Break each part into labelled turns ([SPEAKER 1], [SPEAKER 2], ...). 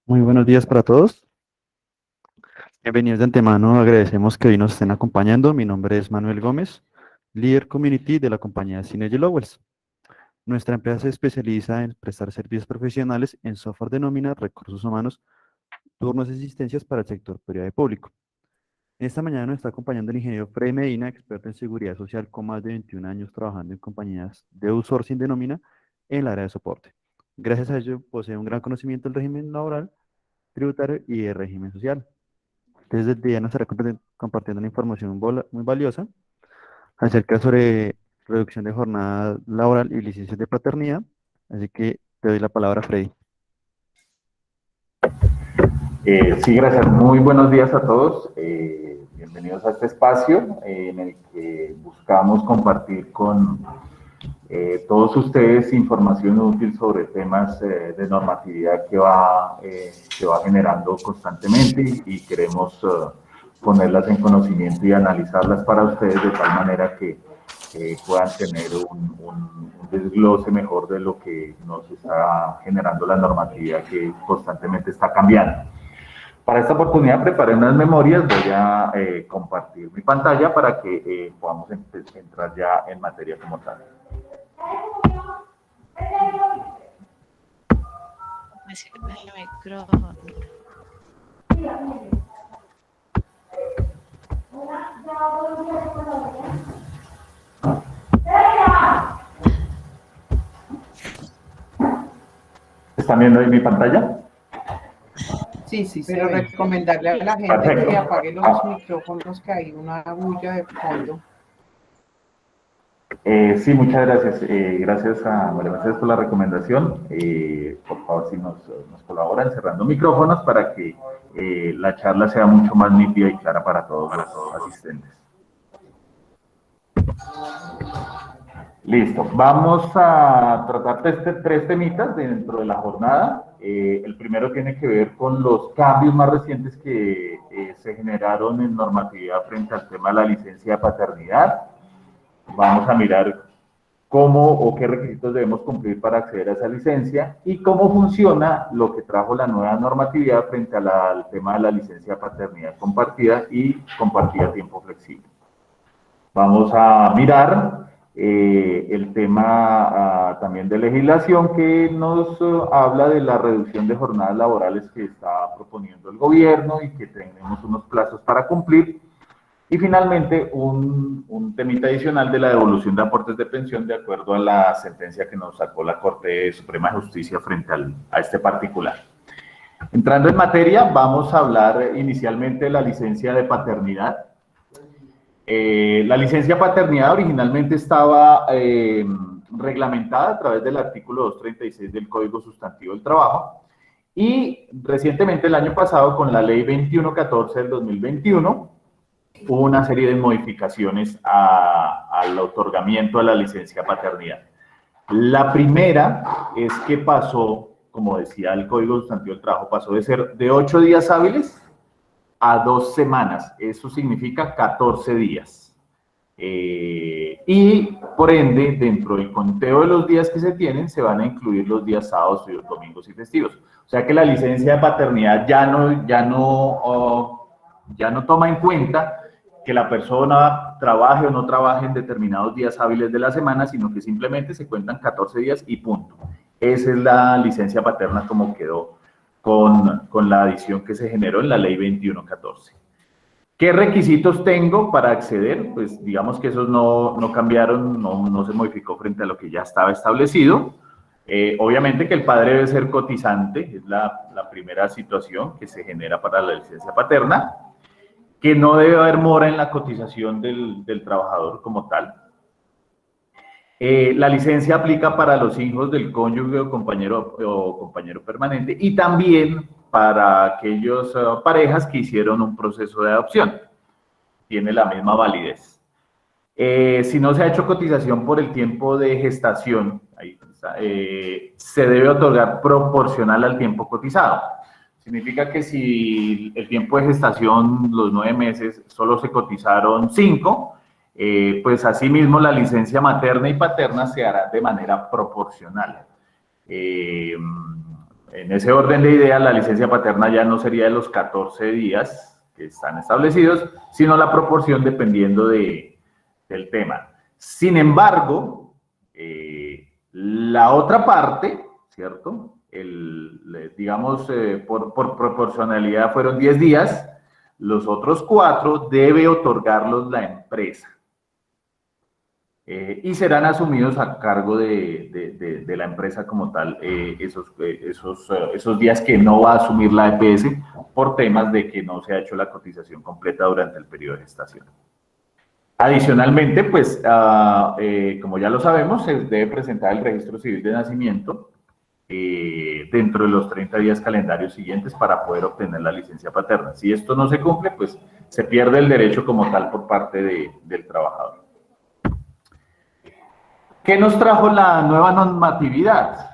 [SPEAKER 1] Muy buenos días para todos. Bienvenidos de antemano. Agradecemos que hoy nos estén acompañando. Mi nombre es Manuel Gómez, líder community de la compañía Synergy Lowells. Nuestra empresa se especializa en prestar servicios profesionales en software de nómina, recursos humanos, turnos y asistencias para el sector privado y público. Esta mañana nos está acompañando el ingeniero Freddy Medina, experto en seguridad social con más de 21 años trabajando en compañías de outsourcing de nómina en el área de soporte. Gracias a ello, posee un gran conocimiento del régimen laboral, tributario y del régimen social. Entonces, desde ya nos estará compartiendo una información muy valiosa acerca sobre reducción de jornada laboral y licencias de paternidad. Así que te doy la palabra, Freddy.
[SPEAKER 2] Sí, gracias. Muy buenos días a todos. Bienvenidos a este espacio en el que buscamos compartir con todos ustedes información útil sobre temas de normatividad que va generando constantemente y queremos ponerlas en conocimiento y analizarlas para ustedes de tal manera que puedan tener un desglose mejor de lo que nos está generando la normatividad que constantemente está cambiando. Para esta oportunidad preparé unas memorias, voy a compartir mi pantalla para que podamos entrar ya en materia como tal.
[SPEAKER 3] Me sirve el micrófono.
[SPEAKER 2] ¿Están viendo ahí mi pantalla?
[SPEAKER 4] Sí, pero recomendarle a la gente
[SPEAKER 2] Perfecto.
[SPEAKER 4] que apague los micrófonos, que hay una bulla de fondo.
[SPEAKER 2] Sí, muchas gracias. Gracias a María Mercedes por la recomendación. Por favor, si nos colaboran cerrando micrófonos para que la charla sea mucho más nítida y clara para todos los asistentes. Listo. Vamos a tratar tres temitas dentro de la jornada. El primero tiene que ver con los cambios más recientes que se generaron en normatividad frente al tema de la licencia de paternidad. Vamos a mirar cómo o qué requisitos debemos cumplir para acceder a esa licencia y cómo funciona lo que trajo la nueva normatividad frente al tema de la licencia de paternidad compartida y compartida a tiempo flexible. Vamos a mirar el tema también de legislación que nos habla de la reducción de jornadas laborales que está proponiendo el gobierno y que tenemos unos plazos para cumplir. Y finalmente, un temita adicional de la devolución de aportes de pensión de acuerdo a la sentencia que nos sacó la Corte Suprema de Justicia frente a este particular. Entrando en materia, vamos a hablar inicialmente de la licencia de paternidad. La licencia de paternidad originalmente estaba reglamentada a través del artículo 236 del Código Sustantivo del Trabajo y recientemente, el año pasado, con la Ley 2114 del 2021, hubo una serie de modificaciones al otorgamiento de la licencia de paternidad. La primera es que pasó, como decía el Código Sustantivo del Trabajo, pasó de ser de 8 días hábiles a 2 semanas. Eso significa 14 días. Y por ende, dentro del conteo de los días que se tienen, se van a incluir los días sábados, domingos y festivos. O sea que la licencia de paternidad ya no toma en cuenta que la persona trabaje o no trabaje en determinados días hábiles de la semana, sino que simplemente se cuentan 14 días y punto. Esa es la licencia paterna como quedó con la adición que se generó en la Ley 2114. ¿Qué requisitos tengo para acceder? Pues digamos que esos no cambiaron, no se modificó frente a lo que ya estaba establecido. Obviamente que el padre debe ser cotizante, es la primera situación que se genera para la licencia paterna, que no debe haber mora en la cotización del trabajador como tal. La licencia aplica para los hijos del cónyuge o compañero permanente y también para aquellas parejas que hicieron un proceso de adopción. Tiene la misma validez. Si no se ha hecho cotización por el tiempo de gestación, se debe otorgar proporcional al tiempo cotizado. Significa que si el tiempo de gestación, los 9 meses, solo se cotizaron 5, pues asimismo la licencia materna y paterna se hará de manera proporcional. en ese orden de ideas, la licencia paterna ya no sería de los 14 días que están establecidos, sino la proporción dependiendo del tema. Sin embargo, la otra parte, ¿cierto? Digamos, por proporcionalidad fueron 10 días, los otros 4 debe otorgarlos la empresa. Y serán asumidos a cargo de la empresa como tal esos días que no va a asumir la EPS por temas de que no se ha hecho la cotización completa durante el periodo de gestación. Adicionalmente, pues, como ya lo sabemos, se debe presentar el registro civil de nacimiento dentro de los 30 días calendarios siguientes para poder obtener la licencia paterna. Si esto no se cumple, pues se pierde el derecho como tal por parte del trabajador. ¿Qué nos trajo la nueva normatividad?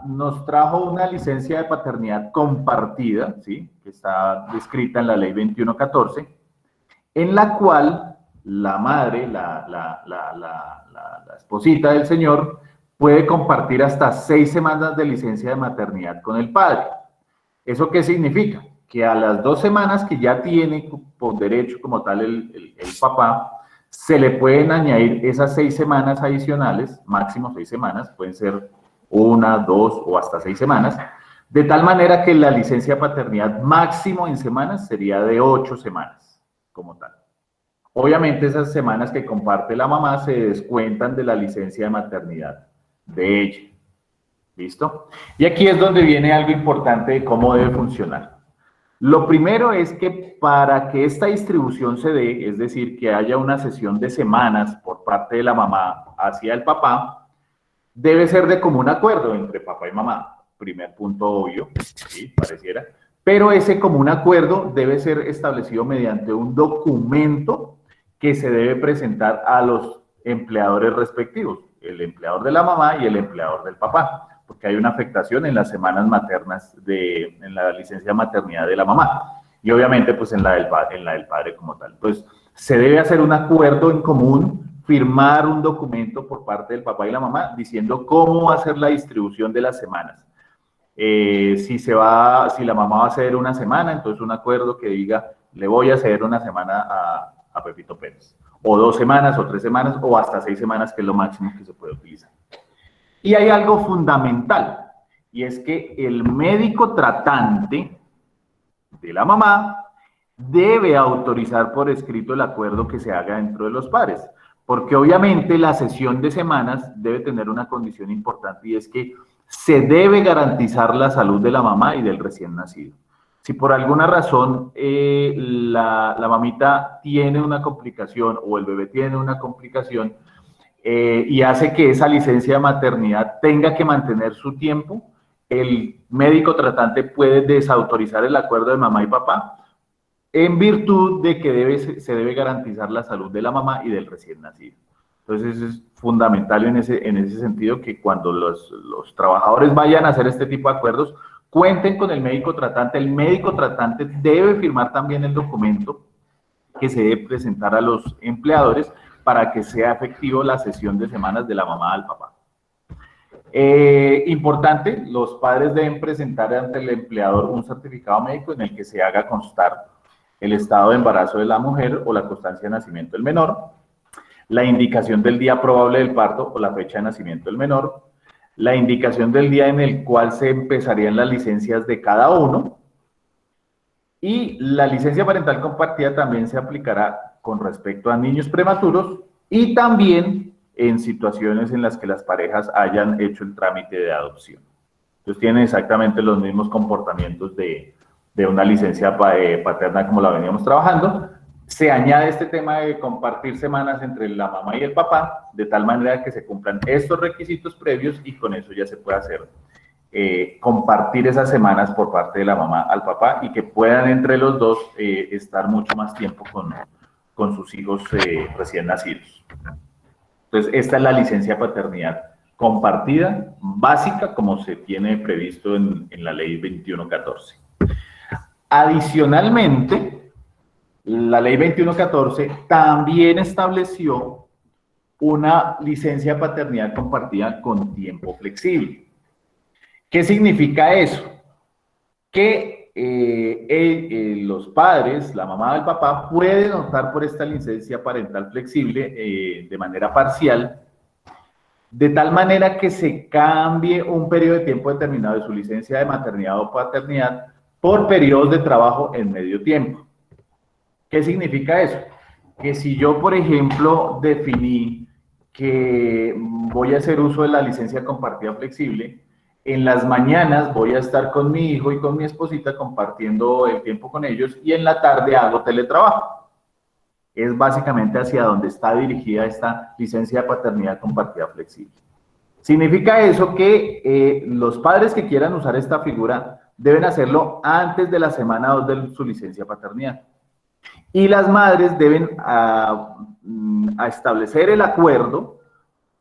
[SPEAKER 2] Nos trajo una licencia de paternidad compartida, ¿sí? Que está descrita en la ley 2114, en la cual la madre, la esposita del señor, puede compartir hasta 6 semanas de licencia de maternidad con el padre. ¿Eso qué significa? Que a las 2 semanas que ya tiene por derecho como tal el papá, se le pueden añadir esas 6 semanas adicionales, máximo 6 semanas, pueden ser 1, 2 o hasta 6 semanas, de tal manera que la licencia de paternidad máximo en semanas sería de 8 semanas como tal. Obviamente esas semanas que comparte la mamá se descuentan de la licencia de maternidad de ella. ¿Listo? Y aquí es donde viene algo importante de cómo debe funcionar. Lo primero es que para que esta distribución se dé, es decir, que haya una cesión de semanas por parte de la mamá hacia el papá, debe ser de común acuerdo entre papá y mamá. Primer punto obvio, ¿sí? Pareciera. Pero ese común acuerdo debe ser establecido mediante un documento que se debe presentar a los empleadores respectivos, el empleador de la mamá y el empleador del papá, porque hay una afectación en las semanas maternas, en la licencia de maternidad de la mamá, y obviamente pues en la del padre como tal. Pues se debe hacer un acuerdo en común, firmar un documento por parte del papá y la mamá diciendo cómo va a ser la distribución de las semanas. Si la mamá va a ceder una semana, entonces un acuerdo que diga, le voy a ceder una semana a Pepito Pérez, o 2 semanas, o 3 semanas, o hasta 6 semanas, que es lo máximo que se puede utilizar. Y hay algo fundamental, y es que el médico tratante de la mamá debe autorizar por escrito el acuerdo que se haga dentro de los pares, porque obviamente la cesión de semanas debe tener una condición importante, y es que se debe garantizar la salud de la mamá y del recién nacido. Si por alguna razón la mamita tiene una complicación o el bebé tiene una complicación, y hace que esa licencia de maternidad tenga que mantener su tiempo, el médico tratante puede desautorizar el acuerdo de mamá y papá en virtud de que se debe garantizar la salud de la mamá y del recién nacido. Entonces es fundamental en ese sentido que cuando los trabajadores vayan a hacer este tipo de acuerdos, cuenten con el médico tratante. El médico tratante debe firmar también el documento que se debe presentar a los empleadores para que sea efectivo la cesión de semanas de la mamá al papá. Importante, los padres deben presentar ante el empleador un certificado médico en el que se haga constar el estado de embarazo de la mujer o la constancia de nacimiento del menor, la indicación del día probable del parto o la fecha de nacimiento del menor, la indicación del día en el cual se empezarían las licencias de cada uno, y la licencia parental compartida también se aplicará con respecto a niños prematuros y también en situaciones en las que las parejas hayan hecho el trámite de adopción. Entonces tienen exactamente los mismos comportamientos de una licencia paterna como la veníamos trabajando. Se añade este tema de compartir semanas entre la mamá y el papá, de tal manera que se cumplan estos requisitos previos, y con eso ya se puede hacer compartir esas semanas por parte de la mamá al papá, y que puedan entre los dos estar mucho más tiempo con sus hijos recién nacidos. Entonces, esta es la licencia paternidad compartida básica como se tiene previsto en la ley 2114. Adicionalmente, la ley 2114 también estableció una licencia de paternidad compartida con tiempo flexible. ¿Qué significa eso? Que los padres, la mamá o el papá, pueden optar por esta licencia parental flexible de manera parcial, de tal manera que se cambie un periodo de tiempo determinado de su licencia de maternidad o paternidad por periodos de trabajo en medio tiempo. ¿Qué significa eso? Que si yo, por ejemplo, definí que voy a hacer uso de la licencia compartida flexible, en las mañanas voy a estar con mi hijo y con mi esposita compartiendo el tiempo con ellos y en la tarde hago teletrabajo. Es básicamente hacia donde está dirigida esta licencia de paternidad compartida flexible. Significa eso que los padres que quieran usar esta figura deben hacerlo antes de la semana 2 de su licencia paternidad. Y las madres deben establecer el acuerdo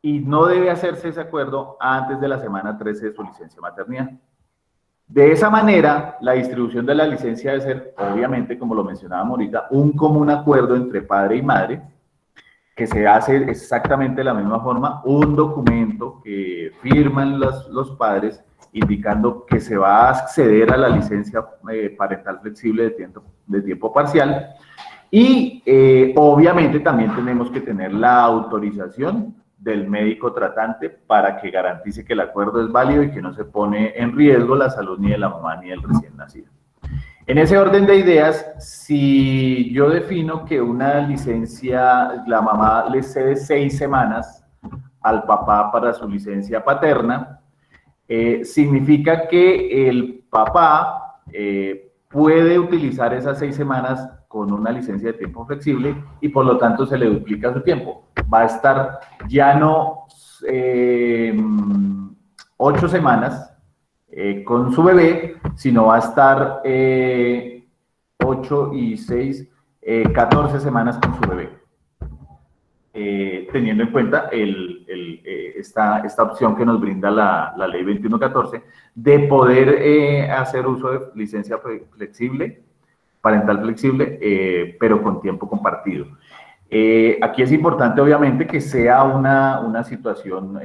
[SPEAKER 2] y no debe hacerse ese acuerdo antes de la semana 13 de su licencia maternidad. De esa manera, la distribución de la licencia debe ser, obviamente, como lo mencionábamos ahorita, un común acuerdo entre padre y madre, que se hace exactamente de la misma forma, un documento que firman los padres indicando que se va a acceder a la licencia parental flexible de tiempo parcial y obviamente también tenemos que tener la autorización del médico tratante para que garantice que el acuerdo es válido y que no se pone en riesgo la salud ni de la mamá ni del recién nacido. En ese orden de ideas, si yo defino que una licencia, la mamá le cede 6 semanas al papá para su licencia paterna, significa que el papá puede utilizar esas 6 semanas con una licencia de tiempo flexible y por lo tanto se le duplica su tiempo. Va a estar ya no 8 semanas con su bebé, sino va a estar 8 y 6, 14 semanas con su bebé. Teniendo en cuenta esta opción que nos brinda la ley 2114 de poder hacer uso de licencia flexible, parental flexible, pero con tiempo compartido. Aquí es importante, obviamente, que sea una situación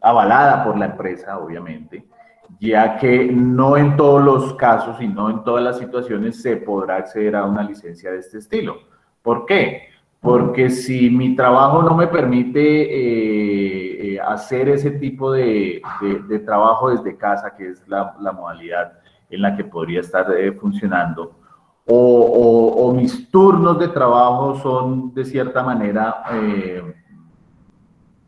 [SPEAKER 2] avalada por la empresa, obviamente, ya que no en todos los casos y no en todas las situaciones se podrá acceder a una licencia de este estilo. ¿Por qué? Porque si mi trabajo no me permite hacer ese tipo de trabajo desde casa, que es la modalidad en la que podría estar funcionando, o mis turnos de trabajo son de cierta manera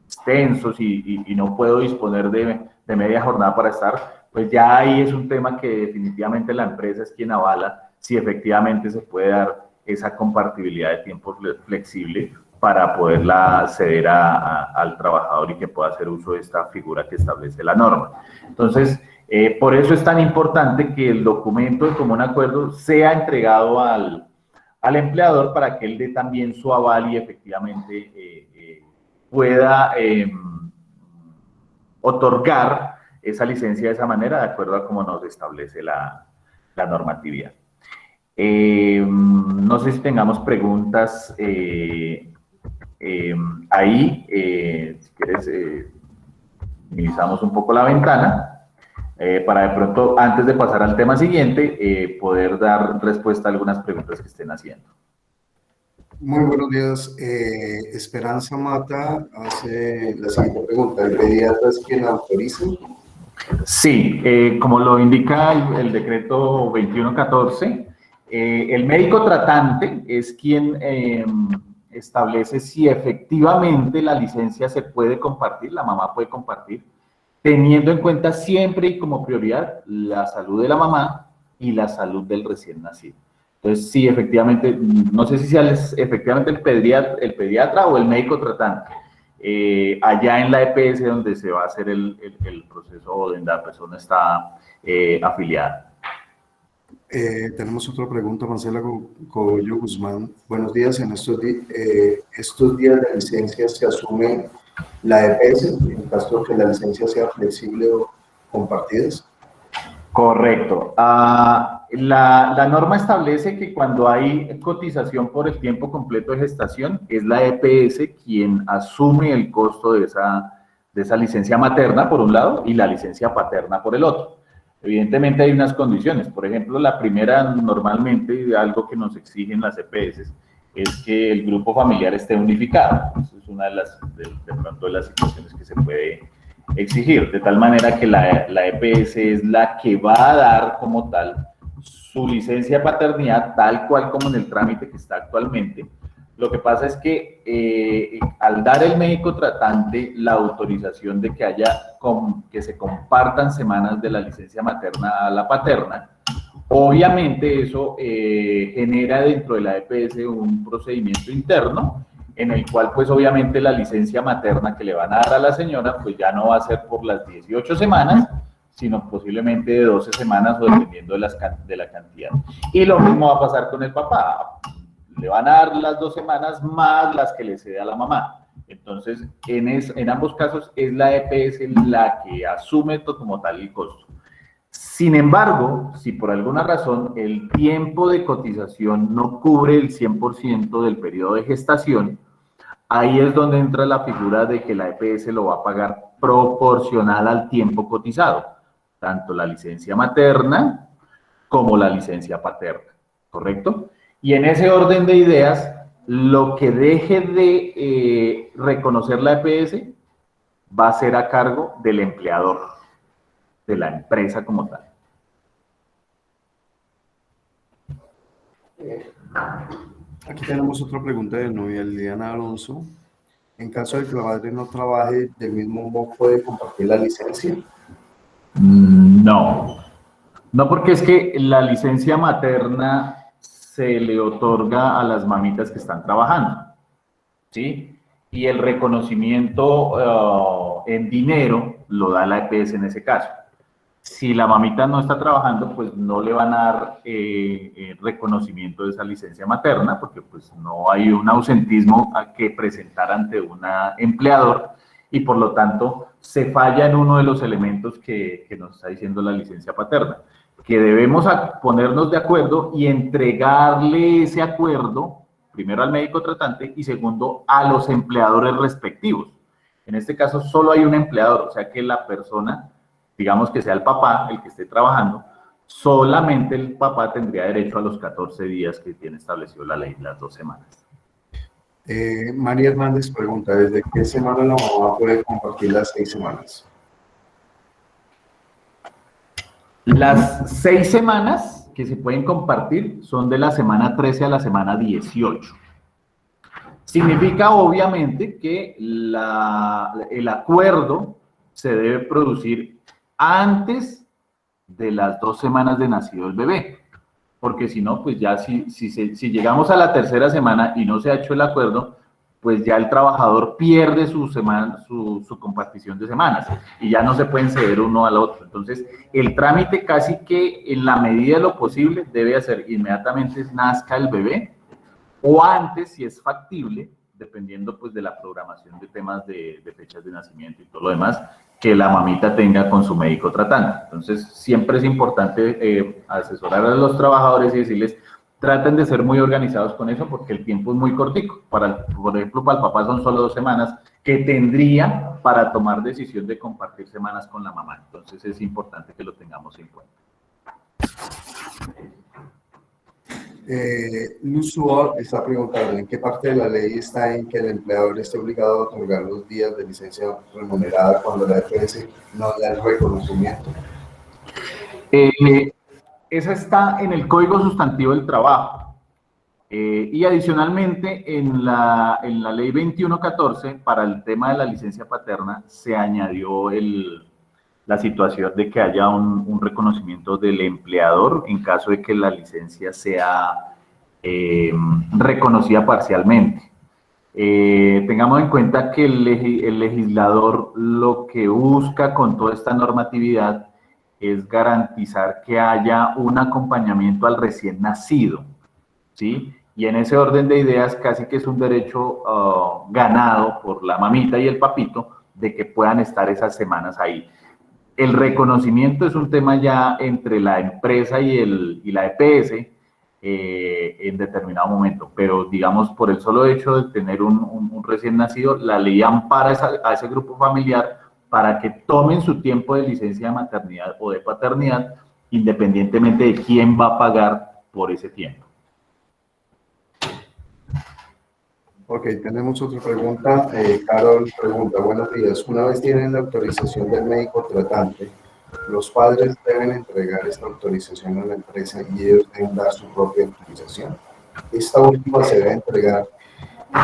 [SPEAKER 2] extensos y no puedo disponer de media jornada para estar, pues ya ahí es un tema que definitivamente la empresa es quien avala si efectivamente se puede dar esa compartibilidad de tiempo flexible para poderla ceder al trabajador y que pueda hacer uso de esta figura que establece la norma. Entonces, por eso es tan importante que el documento de común acuerdo sea entregado al empleador para que él dé también su aval y efectivamente pueda otorgar esa licencia de esa manera de acuerdo a cómo nos establece la normatividad. No sé si tengamos preguntas ahí. Si quieres, minimizamos un poco la ventana para de pronto, antes de pasar al tema siguiente, poder dar respuesta a algunas preguntas que estén haciendo.
[SPEAKER 5] Muy buenos días. Esperanza Mata hace la siguiente pregunta. ¿El pediatra es quien autoriza?
[SPEAKER 2] Sí, como lo indica el decreto 2114, el médico tratante es quien establece si efectivamente la licencia se puede compartir, la mamá puede compartir, teniendo en cuenta siempre y como prioridad la salud de la mamá y la salud del recién nacido. Entonces, sí, efectivamente, no sé si sea efectivamente el pediatra o el médico tratante, allá en la EPS donde se va a hacer el proceso o donde la persona está afiliada.
[SPEAKER 5] Tenemos otra pregunta, Marcela Cogollo Guzmán. Buenos días. En estos días de licencia se asume la EPS, en caso de que la licencia sea flexible o compartidas.
[SPEAKER 2] Correcto. La norma establece que cuando hay cotización por el tiempo completo de gestación, es la EPS quien asume el costo de de esa licencia materna por un lado y la licencia paterna por el otro. Evidentemente hay unas condiciones. Por ejemplo, la primera, normalmente, algo que nos exigen las EPS, es que el grupo familiar esté unificado. Eso es una de pronto de las situaciones que se puede exigir, de tal manera que la EPS es la que va a dar como tal su licencia de paternidad, tal cual como en el trámite que está actualmente. Lo que pasa es que al dar el médico tratante la autorización de que se compartan semanas de la licencia materna a la paterna, obviamente eso genera dentro de la EPS un procedimiento interno en el cual pues obviamente la licencia materna que le van a dar a la señora pues ya no va a ser por las 18 semanas, sino posiblemente de 12 semanas o dependiendo de la cantidad. Y lo mismo va a pasar con el papá. Le van a dar las 2 semanas más las que le cede a la mamá. Entonces, en ambos casos es la EPS la que asume como tal el costo. Sin embargo, si por alguna razón el tiempo de cotización no cubre el 100% del periodo de gestación, ahí es donde entra la figura de que la EPS lo va a pagar proporcional al tiempo cotizado, tanto la licencia materna como la licencia paterna, ¿correcto? Y en ese orden de ideas, lo que deje de reconocer la EPS va a ser a cargo del empleador, de la empresa como tal.
[SPEAKER 5] Aquí tenemos otra pregunta de novia Liliana Alonso. En caso de que la madre no trabaje, ¿del mismo modo puede compartir la licencia?
[SPEAKER 2] No, no, porque es que la licencia materna se le otorga a las mamitas que están trabajando, ¿sí? Y el reconocimiento en dinero lo da la EPS en ese caso. Si la mamita no está trabajando, pues no le van a dar reconocimiento de esa licencia materna, porque pues no hay un ausentismo a que presentar ante un empleador y por lo tanto se falla en uno de los elementos que nos está diciendo la licencia paterna, que debemos ponernos de acuerdo y entregarle ese acuerdo, primero al médico tratante y segundo a los empleadores respectivos. En este caso solo hay un empleador, o sea que la persona, digamos que sea el papá el que esté trabajando, solamente el papá tendría derecho a los 14 días que tiene establecido la ley, las 2 semanas.
[SPEAKER 5] María Hernández pregunta, ¿desde qué semana la mamá puede compartir las 6 semanas?
[SPEAKER 2] Las 6 semanas que se pueden compartir son de la semana 13 a la semana 18. Significa obviamente que el acuerdo se debe producir antes de las 2 semanas de nacido el bebé, porque si no, pues ya si llegamos a la 3ª semana y no se ha hecho el acuerdo, pues ya el trabajador pierde su compartición de semanas y ya no se pueden ceder uno al otro. Entonces, el trámite casi que en la medida de lo posible debe hacer inmediatamente nazca el bebé o antes, si es factible, dependiendo pues de la programación de temas de fechas de nacimiento y todo lo demás, que la mamita tenga con su médico tratante. Entonces, siempre es importante asesorar a los trabajadores y decirles, traten de ser muy organizados con eso porque el tiempo es muy cortico. Por ejemplo, para el papá son solo 2 semanas que tendría para tomar decisión de compartir semanas con la mamá. Entonces, es importante que lo tengamos en cuenta.
[SPEAKER 5] Luz Suárez está preguntando, ¿en qué parte de la ley está en que el empleador esté obligado a otorgar los días de licencia remunerada cuando la EPS no da el reconocimiento?
[SPEAKER 2] Esa está en el Código Sustantivo del Trabajo. Y adicionalmente, en la Ley 2114, para el tema de la licencia paterna, se añadió la situación de que haya un reconocimiento del empleador en caso de que la licencia sea reconocida parcialmente. Tengamos en cuenta que el legislador lo que busca con toda esta normatividad es garantizar que haya un acompañamiento al recién nacido, ¿sí? Y en ese orden de ideas casi que es un derecho ganado por la mamita y el papito de que puedan estar esas semanas ahí. El reconocimiento es un tema ya entre la empresa y la EPS en determinado momento, pero digamos por el solo hecho de tener un recién nacido, la ley ampara a ese grupo familiar para que tomen su tiempo de licencia de maternidad o de paternidad, independientemente de quién va a pagar por ese tiempo.
[SPEAKER 5] Ok, tenemos otra pregunta. Carol pregunta, buenos días. Una vez tienen la autorización del médico tratante, los padres deben entregar esta autorización a la empresa y ellos deben dar su propia autorización. Esta última se debe entregar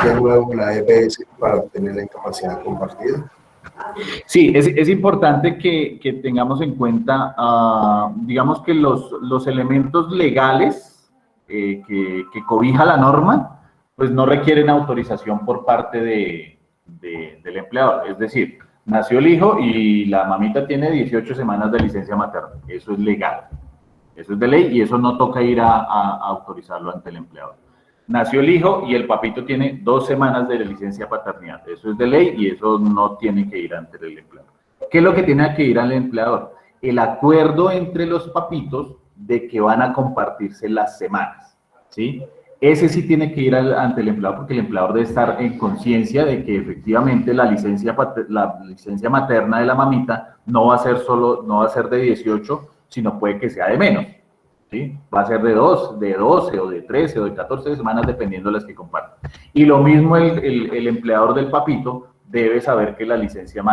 [SPEAKER 5] de nuevo a la EPS para obtener la incapacidad compartida.
[SPEAKER 2] Sí, es importante que tengamos en cuenta, digamos que los elementos legales que cobija la norma, pues no requieren autorización por parte del empleador. Es decir, nació el hijo y la mamita tiene 18 semanas de licencia materna. Eso es legal. Eso es de ley y eso no toca ir a autorizarlo ante el empleador. Nació el hijo y el papito tiene 2 semanas de licencia paternidad. Eso es de ley y eso no tiene que ir ante el empleador. ¿Qué es lo que tiene que ir al empleador? El acuerdo entre los papitos de que van a compartirse las semanas, ¿sí? Ese sí tiene que ir ante el empleador porque el empleador debe estar en conciencia de que efectivamente la licencia materna de la mamita no va a ser de 18, sino puede que sea de menos. ¿Sí? Va a ser de 12 o de 13 o de 14 semanas, dependiendo de las que compartan. Y lo mismo el empleador del papito debe saber que la licencia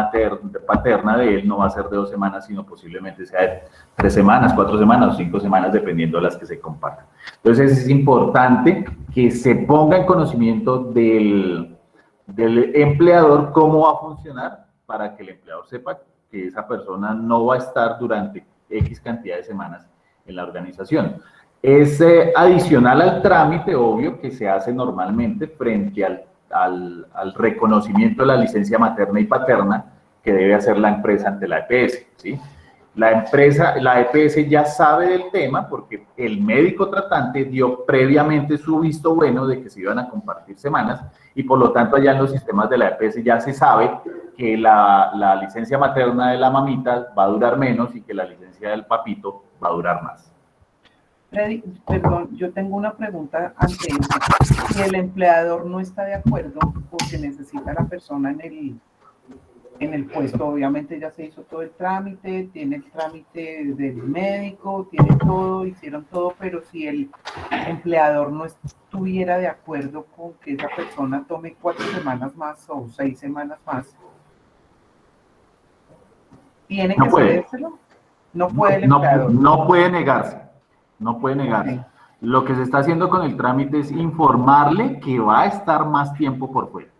[SPEAKER 2] paterna de él no va a ser de 2 semanas, sino posiblemente sea de 3 semanas, 4 semanas o 5 semanas, dependiendo de las que se compartan. Entonces es importante que se ponga en conocimiento del empleador cómo va a funcionar para que el empleador sepa que esa persona no va a estar durante X cantidad de semanas en la organización. Es adicional al trámite, obvio, que se hace normalmente frente al reconocimiento de la licencia materna y paterna que debe hacer la empresa ante la EPS, ¿sí? La EPS ya sabe del tema porque el médico tratante dio previamente su visto bueno de que se iban a compartir semanas y por lo tanto allá en los sistemas de la EPS ya se sabe que la licencia materna de la mamita va a durar menos y que la licencia del papito va a durar más.
[SPEAKER 4] Freddy, perdón, yo tengo una pregunta ante eso. Si el empleador no está de acuerdo porque necesita a la persona en el puesto, obviamente ya se hizo todo el trámite, tiene el trámite del médico, tiene todo, hicieron todo, pero si el empleador no estuviera de acuerdo con que esa persona tome 4 semanas más o 6 semanas más, ¿tiene que cedérselo? No puede el empleador.
[SPEAKER 2] No puede negarse. No puede negarse. Okay. Lo que se está haciendo con el trámite es informarle que va a estar más tiempo por fuera.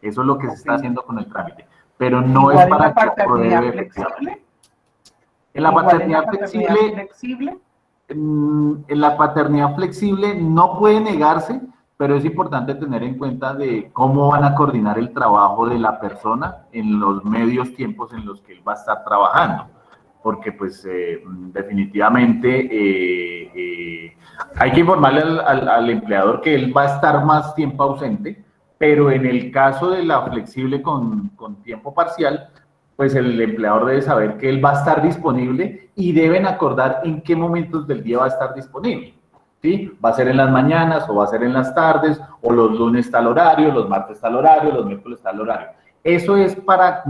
[SPEAKER 2] Eso es lo que se está haciendo con el trámite. Pero no es para que apruebe efectivamente. En la paternidad flexible, en la paternidad flexible no puede negarse, pero es importante tener en cuenta de cómo van a coordinar el trabajo de la persona en los medios tiempos en los que él va a estar trabajando. Porque pues definitivamente hay que informarle al empleador que él va a estar más tiempo ausente, pero en el caso de la flexible con tiempo parcial, pues el empleador debe saber que él va a estar disponible y deben acordar en qué momentos del día va a estar disponible. ¿Sí? Va a ser en las mañanas o va a ser en las tardes, o los lunes tal horario, los martes tal horario, los miércoles tal horario. Eso es para,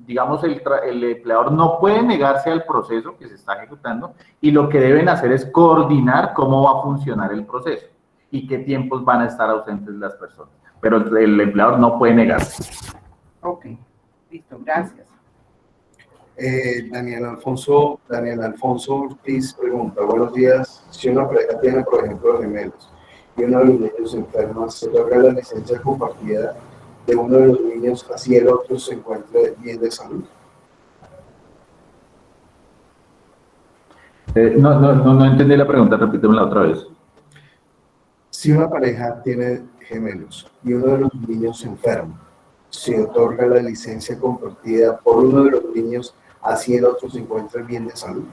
[SPEAKER 2] digamos, el empleador no puede negarse al proceso que se está ejecutando y lo que deben hacer es coordinar cómo va a funcionar el proceso y qué tiempos van a estar ausentes las personas. Pero el empleador no puede negarse.
[SPEAKER 4] Ok, listo, gracias.
[SPEAKER 5] Daniel Alfonso Ortiz pregunta, buenos días, si una pareja tiene, por ejemplo, gemelos y uno de los niños enferma, ¿se otorga la licencia compartida de uno de los niños así el otro se encuentre bien de salud?
[SPEAKER 2] No entendí la pregunta, repítemela otra vez.
[SPEAKER 5] Si una pareja tiene gemelos y uno de los niños se enferma, ¿se otorga la licencia compartida por uno de los niños así el otro se encuentre bien de salud?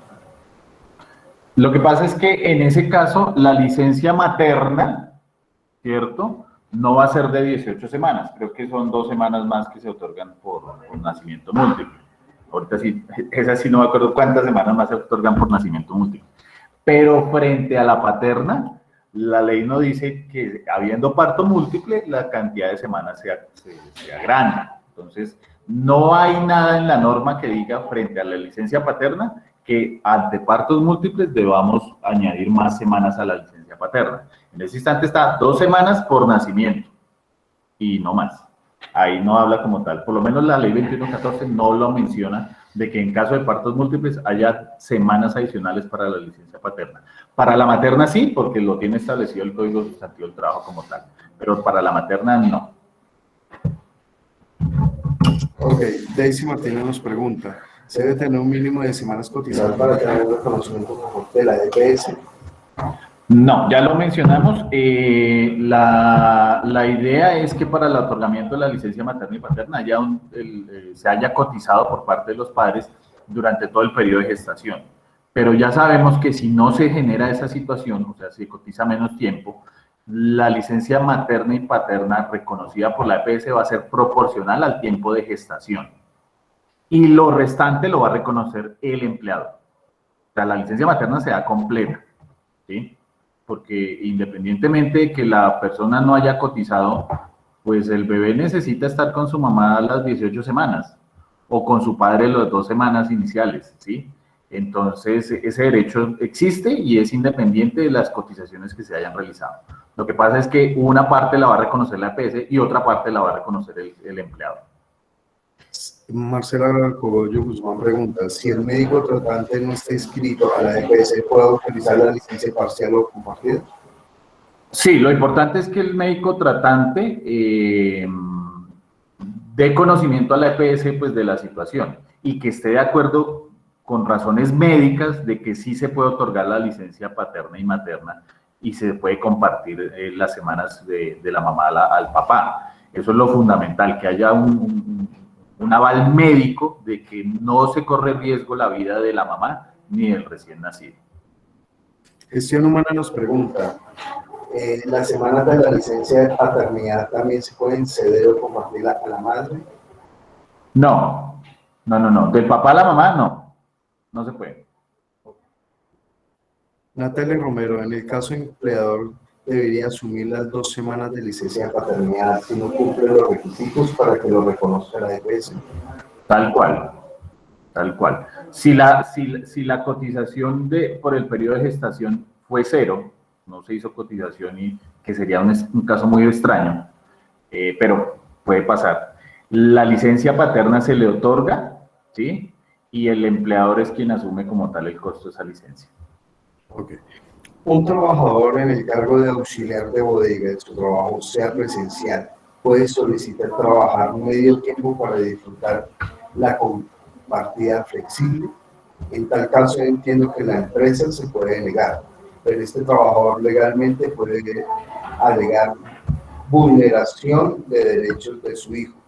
[SPEAKER 2] Lo que pasa es que en ese caso la licencia materna, ¿cierto?, no va a ser de 18 semanas, creo que son 2 semanas más que se otorgan por nacimiento múltiple. Ahorita sí, esa sí no me acuerdo cuántas semanas más se otorgan por nacimiento múltiple. Pero frente a la paterna, la ley no dice que habiendo parto múltiple, la cantidad de semanas se agranda. Entonces, No hay nada en la norma que diga frente a la licencia paterna que ante partos múltiples debamos añadir más semanas a la licencia paterna. En ese instante está 2 semanas por nacimiento y no más. Ahí no habla como tal. Por lo menos la ley 2114 no lo menciona de que en caso de partos múltiples haya semanas adicionales para la licencia paterna. Para la materna sí, porque lo tiene establecido el Código Sustantivo del Trabajo como tal, pero para la materna no.
[SPEAKER 5] Ok, Daisy Martínez nos pregunta, ¿se debe tener un mínimo de semanas cotizadas para tener un reconocimiento de la EPS?
[SPEAKER 2] No, ya lo mencionamos. La idea es que para el otorgamiento de la licencia materna y paterna se haya cotizado por parte de los padres durante todo el periodo de gestación. Pero ya sabemos que si no se genera esa situación, o sea, se cotiza menos tiempo, la licencia materna y paterna reconocida por la EPS va a ser proporcional al tiempo de gestación. Y lo restante lo va a reconocer el empleador. O sea, la licencia materna se da completa, ¿sí? Porque independientemente de que la persona no haya cotizado, pues el bebé necesita estar con su mamá a las 18 semanas o con su padre las 2 semanas iniciales, ¿sí? Entonces, ese derecho existe y es independiente de las cotizaciones que se hayan realizado. Lo que pasa es que una parte la va a reconocer la EPS y otra parte la va a reconocer el empleador.
[SPEAKER 5] Marcela Cogollo Guzmán pregunta, si el médico tratante no está inscrito a la EPS, ¿puede utilizar la licencia parcial o compartida?
[SPEAKER 2] Sí, lo importante es que el médico tratante dé conocimiento a la EPS pues, de la situación y que esté de acuerdo con razones médicas de que sí se puede otorgar la licencia paterna y materna y se puede compartir las semanas de la mamá al papá. Eso es lo fundamental, que haya un aval médico de que no se corre riesgo la vida de la mamá ni del recién nacido.
[SPEAKER 5] Gestión Humana nos pregunta, ¿las semanas de la licencia de paternidad también se pueden ceder o compartir a la madre?
[SPEAKER 2] No. Del papá a la mamá, no se puede.
[SPEAKER 5] Natalia Romero, en el caso empleador, debería asumir las 2 semanas de licencia de paternidad si no cumple los requisitos para que lo reconozca la EPS.
[SPEAKER 2] Tal cual. Si la cotización por el periodo de gestación fue 0, no se hizo cotización y que sería un caso muy extraño, pero puede pasar. La licencia paterna se le otorga, ¿sí? Y el empleador es quien asume como tal el costo de esa licencia.
[SPEAKER 5] Okay. Un trabajador en el cargo de auxiliar de bodega de su trabajo, sea presencial, puede solicitar trabajar medio tiempo para disfrutar la compartida flexible. En tal caso, entiendo que la empresa se puede negar, pero este trabajador legalmente puede alegar vulneración de derechos de su hijo.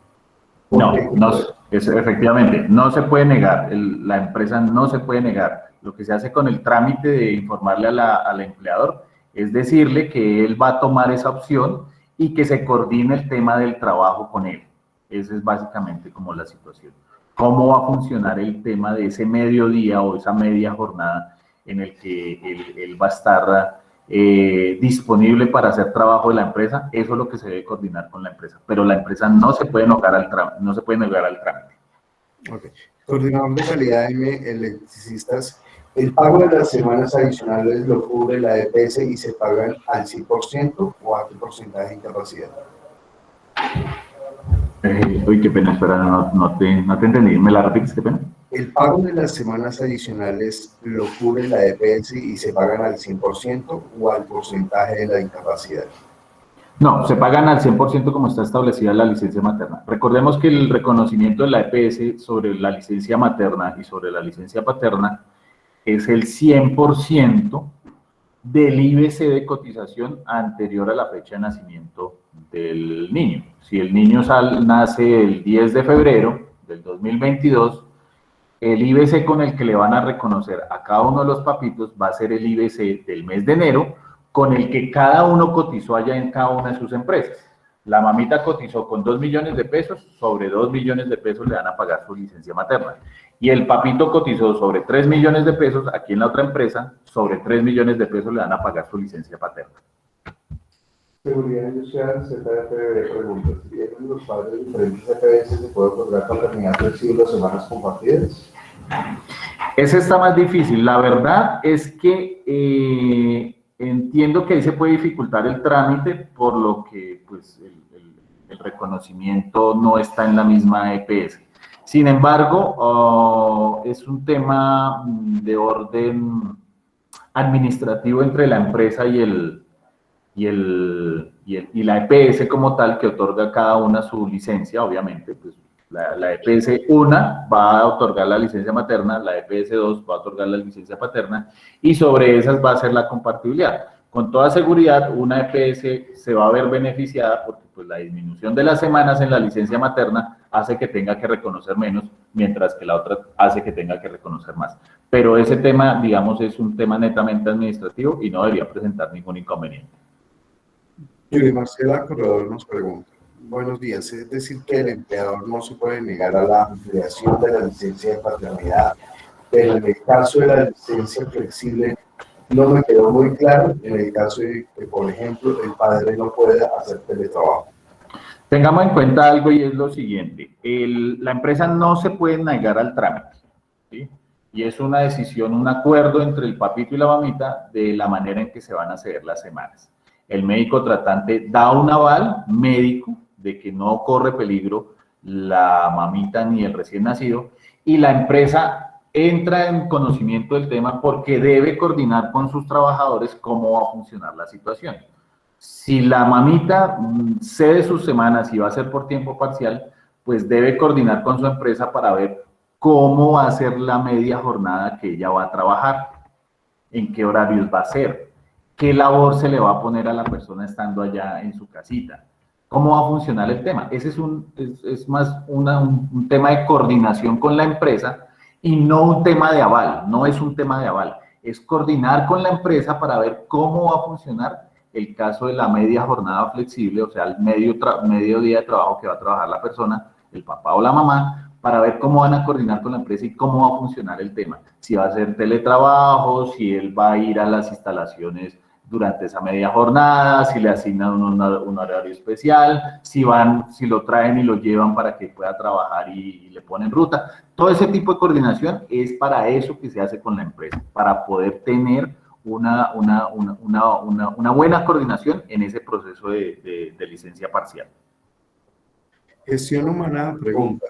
[SPEAKER 2] Efectivamente, no se puede negar, la empresa no se puede negar. Lo que se hace con el trámite de informarle al empleador es decirle que él va a tomar esa opción y que se coordine el tema del trabajo con él. Esa es básicamente como la situación. ¿Cómo va a funcionar el tema de ese mediodía o esa media jornada en el que él va a estar disponible para hacer trabajo de la empresa? Eso es lo que se debe coordinar con la empresa, pero la empresa no se puede negar al trámite.
[SPEAKER 5] Okay. Coordinador de calidad de electricistas, ¿el pago de las semanas adicionales lo cubre la EPS y se pagan al 100% o a qué porcentaje de incapacidad?
[SPEAKER 2] Uy, qué pena, espera, no te entendí. ¿Me la repites? Qué pena.
[SPEAKER 5] El pago de las semanas adicionales lo cubre la EPS y se pagan al 100% o al porcentaje de la incapacidad.
[SPEAKER 2] No, se pagan al 100% como está establecida la licencia materna. Recordemos que el reconocimiento de la EPS sobre la licencia materna y sobre la licencia paterna es el 100% del IBC de cotización anterior a la fecha de nacimiento del niño. Si el niño nace el 10 de febrero del 2022, el IBC con el que le van a reconocer a cada uno de los papitos va a ser el IBC del mes de enero, con el que cada uno cotizó allá en cada una de sus empresas. La mamita cotizó con 2 millones de pesos, sobre 2 millones de pesos le van a pagar su licencia materna. Y el papito cotizó sobre 3 millones de pesos aquí en la otra empresa, sobre 3 millones de pesos le van a pagar su licencia paterna.
[SPEAKER 5] Seguridad Industrial, ZFB pregunta, si tienen los padres de diferentes EPS, ¿se puede otorgar paternidad flexible o semanas compartidas?
[SPEAKER 2] Ese está más difícil. La verdad es que entiendo que ahí se puede dificultar el trámite, por lo que pues, el reconocimiento no está en la misma EPS. Sin embargo, es un tema de orden administrativo entre la empresa y la EPS como tal, que otorga cada una su licencia, obviamente. Pues la EPS 1 va a otorgar la licencia materna, la EPS 2 va a otorgar la licencia paterna, y sobre esas va a ser la compatibilidad. Con toda seguridad, una EPS se va a ver beneficiada porque pues, la disminución de las semanas en la licencia materna hace que tenga que reconocer menos, mientras que la otra hace que tenga que reconocer más. Pero ese tema, digamos, es un tema netamente administrativo y no debería presentar ningún inconveniente.
[SPEAKER 5] Yuri Marcela Corredor nos pregunta, buenos días, es decir que el empleador no se puede negar a la ampliación de la licencia de paternidad, pero en el caso de la licencia flexible no me quedó muy claro, en el caso de que, por ejemplo, el padre no pueda hacer teletrabajo.
[SPEAKER 2] Tengamos en cuenta algo y es lo siguiente, la empresa no se puede negar al trámite, ¿sí? Y es una decisión, un acuerdo entre el papito y la mamita de la manera en que se van a ceder las semanas. El médico tratante da un aval médico de que no corre peligro la mamita ni el recién nacido, y la empresa entra en conocimiento del tema porque debe coordinar con sus trabajadores cómo va a funcionar la situación. Si la mamita cede sus semanas y va a ser por tiempo parcial, pues debe coordinar con su empresa para ver cómo va a ser la media jornada que ella va a trabajar, en qué horarios va a ser, qué labor se le va a poner a la persona estando allá en su casita, cómo va a funcionar el tema. Ese es más un tema de coordinación con la empresa y no un tema de aval, no es un tema de aval, es coordinar con la empresa para ver cómo va a funcionar el caso de la media jornada flexible, o sea, el medio día de trabajo que va a trabajar la persona, el papá o la mamá, para ver cómo van a coordinar con la empresa y cómo va a funcionar el tema. Si va a ser teletrabajo, si él va a ir a las instalaciones durante esa media jornada, si le asignan un horario especial, si lo traen y lo llevan para que pueda trabajar y le ponen ruta. Todo ese tipo de coordinación es para eso que se hace con la empresa, para poder tener una buena coordinación en ese proceso de licencia parcial.
[SPEAKER 5] Gestión Humana pregunta,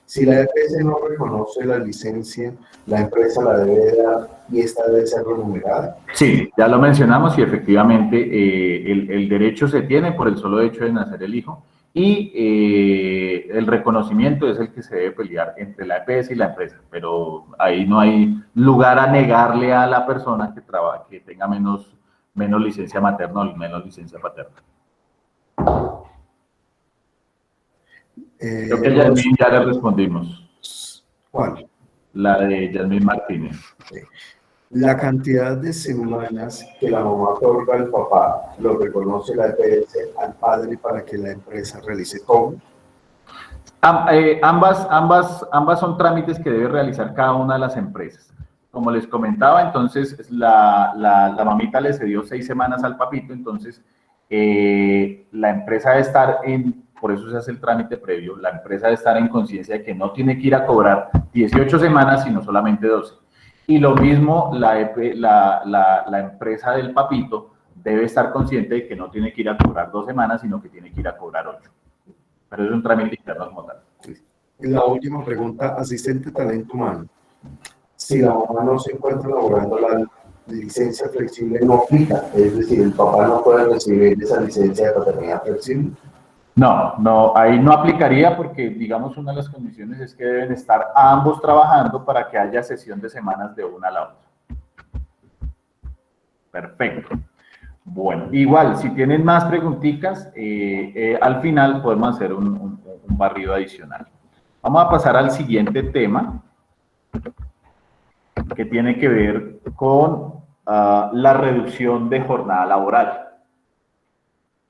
[SPEAKER 5] si la EPS no reconoce la licencia, ¿la empresa la debe dar y esta debe ser remunerada?
[SPEAKER 2] Sí, ya lo mencionamos y efectivamente el derecho se tiene por el solo hecho de nacer el hijo, y el reconocimiento es el que se debe pelear entre la EPS y la empresa, pero ahí no hay lugar a negarle a la persona que tenga menos licencia materna o menos licencia paterna. Creo que Yasmín ya le respondimos.
[SPEAKER 5] ¿Cuál?
[SPEAKER 2] La de Yasmín Martínez.
[SPEAKER 5] La cantidad de semanas que la mamá otorga al papá lo reconoce la EPS al padre para que la empresa realice todo.
[SPEAKER 2] Ambas son trámites que debe realizar cada una de las empresas. Como les comentaba, entonces la mamita le cedió 6 semanas al papito, entonces la empresa debe estar por eso se hace el trámite previo, la empresa debe estar en conciencia de que no tiene que ir a cobrar 18 semanas, sino solamente 12. Y lo mismo la empresa del papito debe estar consciente de que no tiene que ir a cobrar 2 semanas, sino que tiene que ir a cobrar 8. Pero es un trámite interno como tal.
[SPEAKER 5] La última pregunta, asistente talento humano. Si la mamá no se encuentra laborando, la licencia flexible no aplica, es decir, el papá no puede recibir esa licencia de paternidad flexible.
[SPEAKER 2] No, ahí no aplicaría porque, digamos, una de las condiciones es que deben estar ambos trabajando para que haya cesión de semanas de una a la otra. Perfecto. Bueno, igual, si tienen más preguntitas, al final podemos hacer un barrido adicional. Vamos a pasar al siguiente tema, que tiene que ver con la reducción de jornada laboral.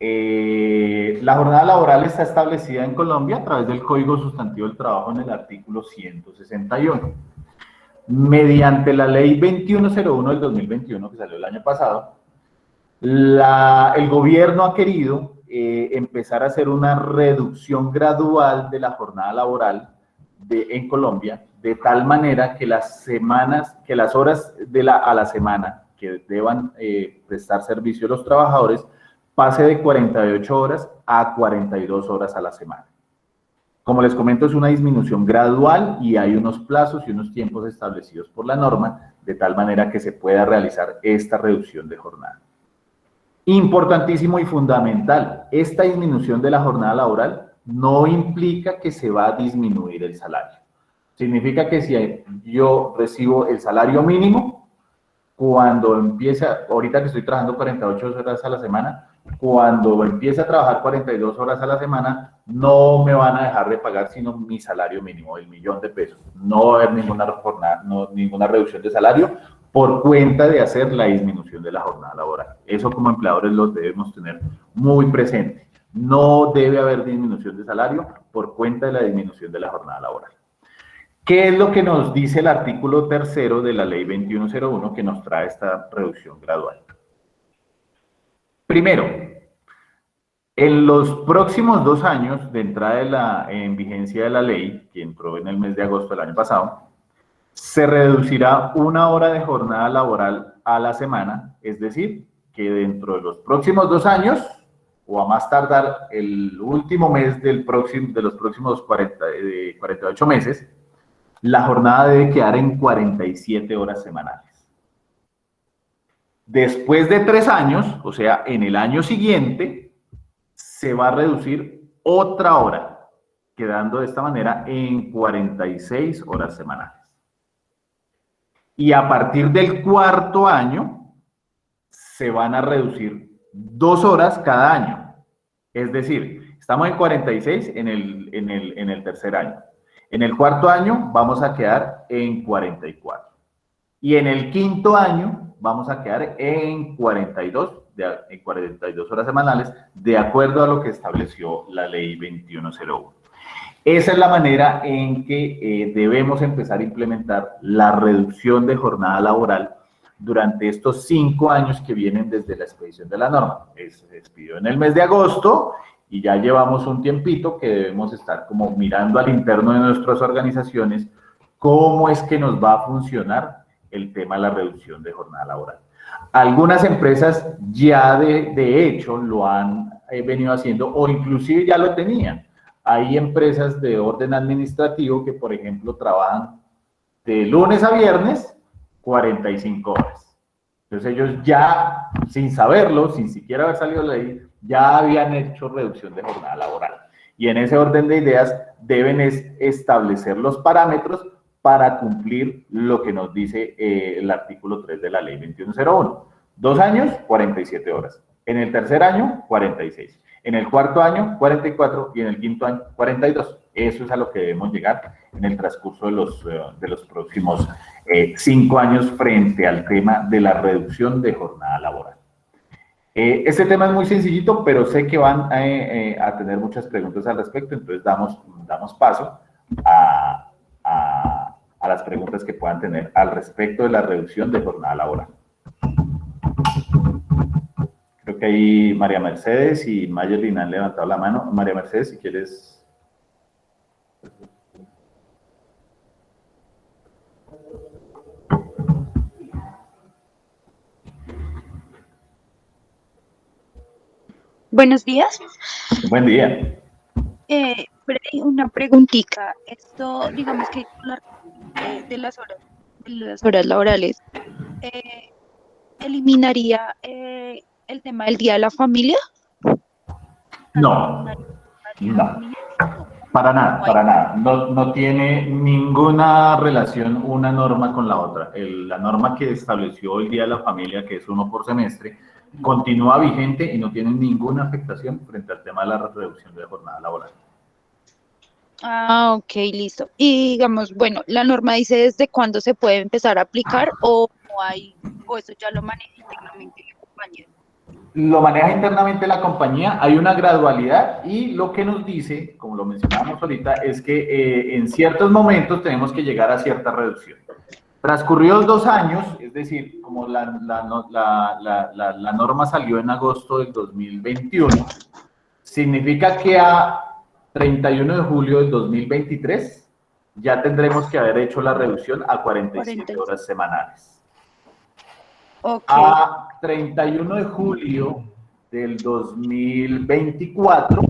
[SPEAKER 2] La jornada laboral está establecida en Colombia a través del Código Sustantivo del Trabajo en el artículo 161. Mediante la ley 2101 del 2021, que salió el año pasado, El gobierno ha querido empezar a hacer una reducción gradual de la jornada laboral en Colombia, de tal manera que las horas a la semana que deban prestar servicio a los trabajadores pase de 48 horas a 42 horas a la semana. Como les comento, es una disminución gradual y hay unos plazos y unos tiempos establecidos por la norma, de tal manera que se pueda realizar esta reducción de jornada. Importantísimo y fundamental, esta disminución de la jornada laboral no implica que se va a disminuir el salario. Significa que si yo recibo el salario mínimo, cuando empieza, ahorita que estoy trabajando 48 horas a la semana, cuando empiece a trabajar 42 horas a la semana, no me van a dejar de pagar sino mi salario mínimo, el $1.000.000. No va a haber ninguna reducción de salario por cuenta de hacer la disminución de la jornada laboral. Eso como empleadores lo debemos tener muy presente. No debe haber disminución de salario por cuenta de la disminución de la jornada laboral. ¿Qué es lo que nos dice el artículo 3º de la Ley 2101 que nos trae esta reducción gradual? Primero, en los próximos 2 años de entrada en vigencia de la ley, que entró en el mes de agosto del año pasado, se reducirá 1 hora de jornada laboral a la semana, es decir, que dentro de los próximos 2 años, o a más tardar el último mes de los próximos 48 meses, la jornada debe quedar en 47 horas semanales. Después de 3 años, o sea, en el año siguiente, se va a reducir otra hora, quedando de esta manera en 46 horas semanales. Y a partir del 4º año, se van a reducir 2 horas cada año. Es decir, estamos en 46 en el 3er año. En el 4º año vamos a quedar en 44. Y en el 5º año vamos a quedar en 42 horas semanales, de acuerdo a lo que estableció la Ley 2101. Esa es la manera en que debemos empezar a implementar la reducción de jornada laboral durante estos 5 años que vienen desde la expedición de la norma. Se expidió en el mes de agosto y ya llevamos un tiempito que debemos estar como mirando al interno de nuestras organizaciones cómo es que nos va a funcionar el tema de la reducción de jornada laboral. Algunas empresas ya de hecho lo han venido haciendo o inclusive ya lo tenían. Hay empresas de orden administrativo que, por ejemplo, trabajan de lunes a viernes 45 horas. Entonces ellos ya, sin saberlo, sin siquiera haber salido de la ley, ya habían hecho reducción de jornada laboral. Y en ese orden de ideas deben establecer los parámetros para cumplir lo que nos dice el artículo 3 de la Ley 2101. 2 años, 47 horas. En el 3er año, 46. En el 4º año, 44. Y en el 5º año, 42. Eso es a lo que debemos llegar en el transcurso de los próximos 5 años frente al tema de la reducción de jornada laboral. Este tema es muy sencillito, pero sé que van a tener muchas preguntas al respecto, entonces damos paso a las preguntas que puedan tener al respecto de la reducción de jornada laboral. Creo que ahí María Mercedes y Mayerlin han levantado la mano. María Mercedes, si quieres.
[SPEAKER 6] Buenos días.
[SPEAKER 2] Buen día.
[SPEAKER 6] Una preguntita. Esto, digamos que de las horas laborales, ¿eliminaría el tema del Día de la Familia?
[SPEAKER 2] No, para nada. No tiene ninguna relación una norma con la otra. La norma que estableció el Día de la Familia, que es 1 por semestre, continúa vigente y no tiene ninguna afectación frente al tema de la reducción de jornada laboral.
[SPEAKER 6] Ah, ok, listo. Y digamos, bueno, la norma dice desde cuándo se puede empezar a aplicar o eso ya lo maneja internamente la compañía.
[SPEAKER 2] Lo maneja internamente la compañía, hay una gradualidad y lo que nos dice, como lo mencionábamos ahorita, es que en ciertos momentos tenemos que llegar a cierta reducción. Transcurridos 2 años, es decir, como la norma salió en agosto del 2021, significa que a 31 de julio del 2023 ya tendremos que haber hecho la reducción a 47 horas semanales.
[SPEAKER 6] Ok.
[SPEAKER 2] A 31 de julio del 2024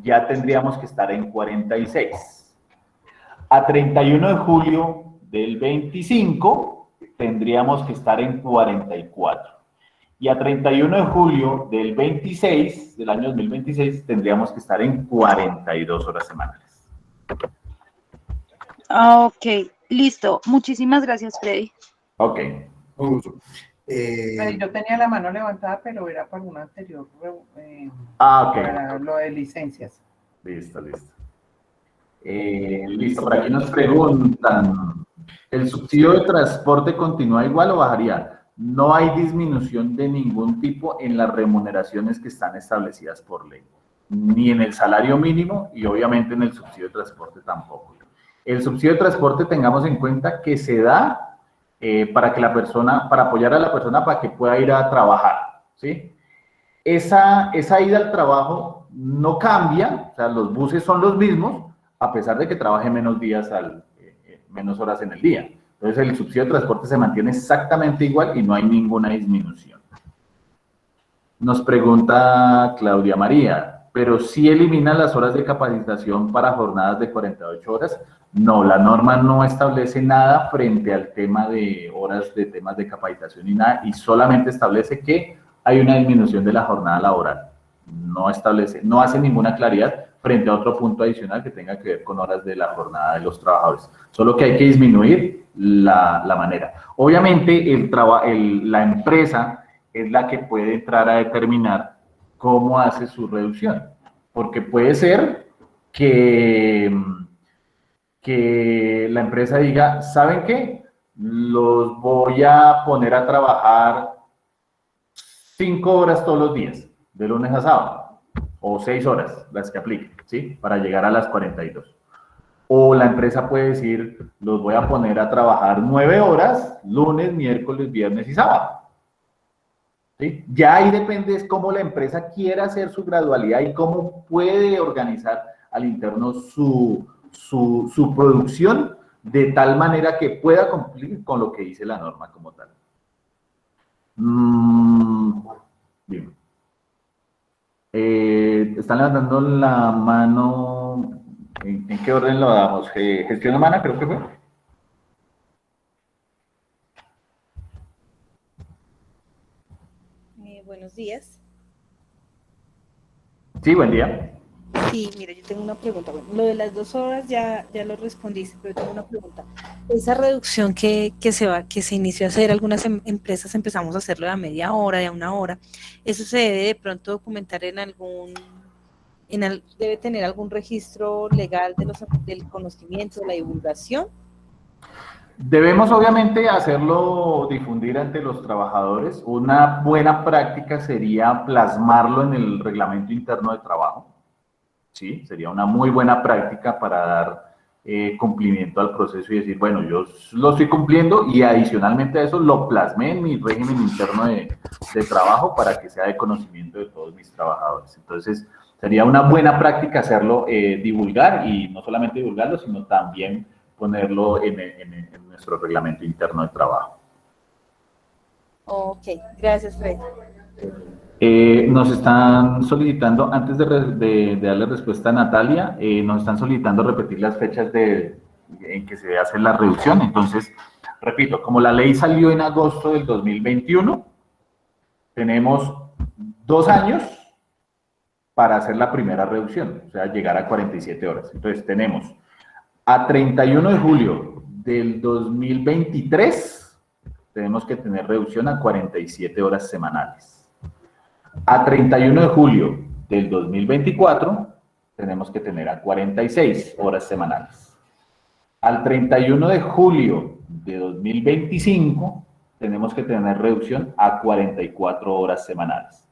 [SPEAKER 2] ya tendríamos que estar en 46. A 31 de julio del 25 tendríamos que estar en 44. Y a 31 de julio del 26, del año 2026, tendríamos que estar en 42 horas semanales.
[SPEAKER 6] Ok, listo. Muchísimas gracias, Freddy.
[SPEAKER 2] Ok.
[SPEAKER 5] Con gusto.
[SPEAKER 4] Yo tenía la mano levantada, pero era para una anterior,
[SPEAKER 2] Ok.
[SPEAKER 4] para lo de licencias.
[SPEAKER 2] Listo. Listo, por aquí nos preguntan, ¿el subsidio de transporte continúa igual o bajaría? No hay disminución de ningún tipo en las remuneraciones que están establecidas por ley, ni en el salario mínimo y obviamente en el subsidio de transporte tampoco. El subsidio de transporte tengamos en cuenta que se da para apoyar a la persona para que pueda ir a trabajar, ¿sí? Esa ida al trabajo no cambia, o sea, los buses son los mismos, a pesar de que trabaje menos días, menos horas en el día. Entonces, el subsidio de transporte se mantiene exactamente igual y no hay ninguna disminución. Nos pregunta Claudia María, ¿pero sí elimina las horas de capacitación para jornadas de 48 horas? No, la norma no establece nada frente al tema de horas de temas de capacitación y nada, y solamente establece que hay una disminución de la jornada laboral. No establece, no hace ninguna claridad frente a otro punto adicional que tenga que ver con horas de la jornada de los trabajadores. Solo que hay que disminuir la manera. Obviamente, la empresa es la que puede entrar a determinar cómo hace su reducción. Porque puede ser que la empresa diga, ¿saben qué? Los voy a poner a trabajar 5 horas todos los días, de lunes a sábado, o 6 horas, las que apliquen, ¿sí? Para llegar a las 42. O la empresa puede decir, los voy a poner a trabajar 9 horas, lunes, miércoles, viernes y sábado. ¿Sí? Ya ahí depende es cómo la empresa quiera hacer su gradualidad y cómo puede organizar al interno su producción de tal manera que pueda cumplir con lo que dice la norma como tal. Bien. Están levantando la mano. ¿En qué orden lo damos? ¿Gestión humana creo que fue?
[SPEAKER 7] Buenos días.
[SPEAKER 2] Sí, buen día.
[SPEAKER 7] Sí, mira, yo tengo una pregunta. Bueno, lo de las 2 horas ya lo respondiste, pero tengo una pregunta. Esa reducción que se inició a hacer, algunas empresas empezamos a hacerlo de a media hora, de a 1 hora. ¿Eso se debe de pronto documentar debe tener algún registro legal del conocimiento, de la divulgación?
[SPEAKER 2] Debemos obviamente hacerlo difundir ante los trabajadores. Una buena práctica sería plasmarlo en el reglamento interno de trabajo. Sí, sería una muy buena práctica para dar cumplimiento al proceso y decir, bueno, yo lo estoy cumpliendo y adicionalmente a eso lo plasmé en mi régimen interno de trabajo para que sea de conocimiento de todos mis trabajadores. Entonces, sería una buena práctica hacerlo, divulgar y no solamente divulgarlo, sino también ponerlo en nuestro reglamento interno de trabajo.
[SPEAKER 7] Ok, gracias, Fred.
[SPEAKER 2] Nos están solicitando, antes de darle respuesta a Natalia, nos están solicitando repetir las fechas en que se hace la reducción. Entonces, repito, como la ley salió en agosto del 2021, tenemos 2 años para hacer la primera reducción, o sea, llegar a 47 horas. Entonces, tenemos a 31 de julio del 2023, tenemos que tener reducción a 47 horas semanales. A 31 de julio del 2024, tenemos que tener a 46 horas semanales. Al 31 de julio de 2025, tenemos que tener reducción a 44 horas semanales.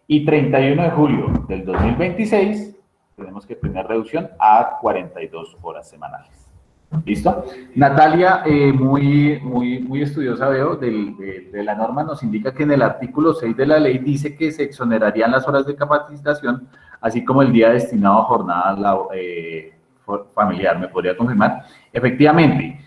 [SPEAKER 2] Y 31 de julio del 2026, tenemos que tener reducción a 42 horas semanales. ¿Listo? Natalia, muy estudiosa veo de la norma, nos indica que en el artículo 6 de la ley dice que se exonerarían las horas de capacitación, así como el día destinado a jornada familiar. ¿Me podría confirmar? Efectivamente,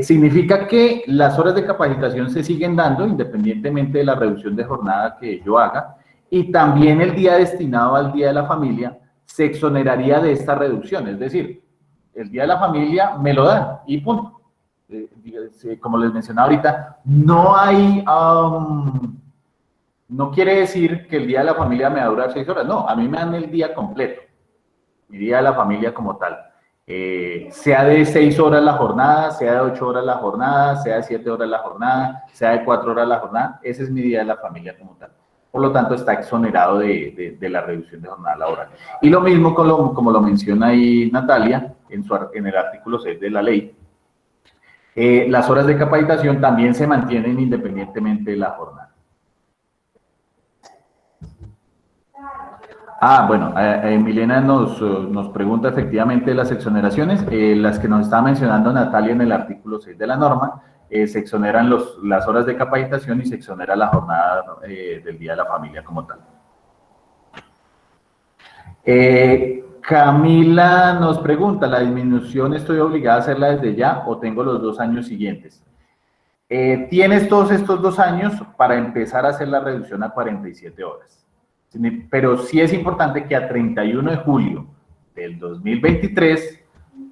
[SPEAKER 2] significa que las horas de capacitación se siguen dando independientemente de la reducción de jornada que yo haga, y también el día destinado al Día de la Familia se exoneraría de esta reducción, es decir, el Día de la Familia me lo dan y punto. Como les mencionaba ahorita, no hay, no quiere decir que el Día de la Familia me va a durar 6 horas, no, a mí me dan el día completo, mi Día de la Familia como tal. Sea de 6 horas la jornada, sea de 8 horas la jornada, sea de 7 horas la jornada, sea de 4 horas la jornada, ese es mi Día de la Familia como tal. Por lo tanto, está exonerado de la reducción de jornada laboral. Y lo mismo como lo menciona ahí Natalia, en el artículo 6 de la ley, las horas de capacitación también se mantienen independientemente de la jornada. Bueno, Milena nos pregunta efectivamente las exoneraciones, las que nos estaba mencionando Natalia en el artículo 6 de la norma. Se exoneran las horas de capacitación y se exonera la jornada del Día de la Familia como tal. Camila nos pregunta, ¿la disminución estoy obligada a hacerla desde ya o tengo los 2 años siguientes? Tienes todos estos 2 años para empezar a hacer la reducción a 47 horas. Pero sí es importante que a 31 de julio del 2023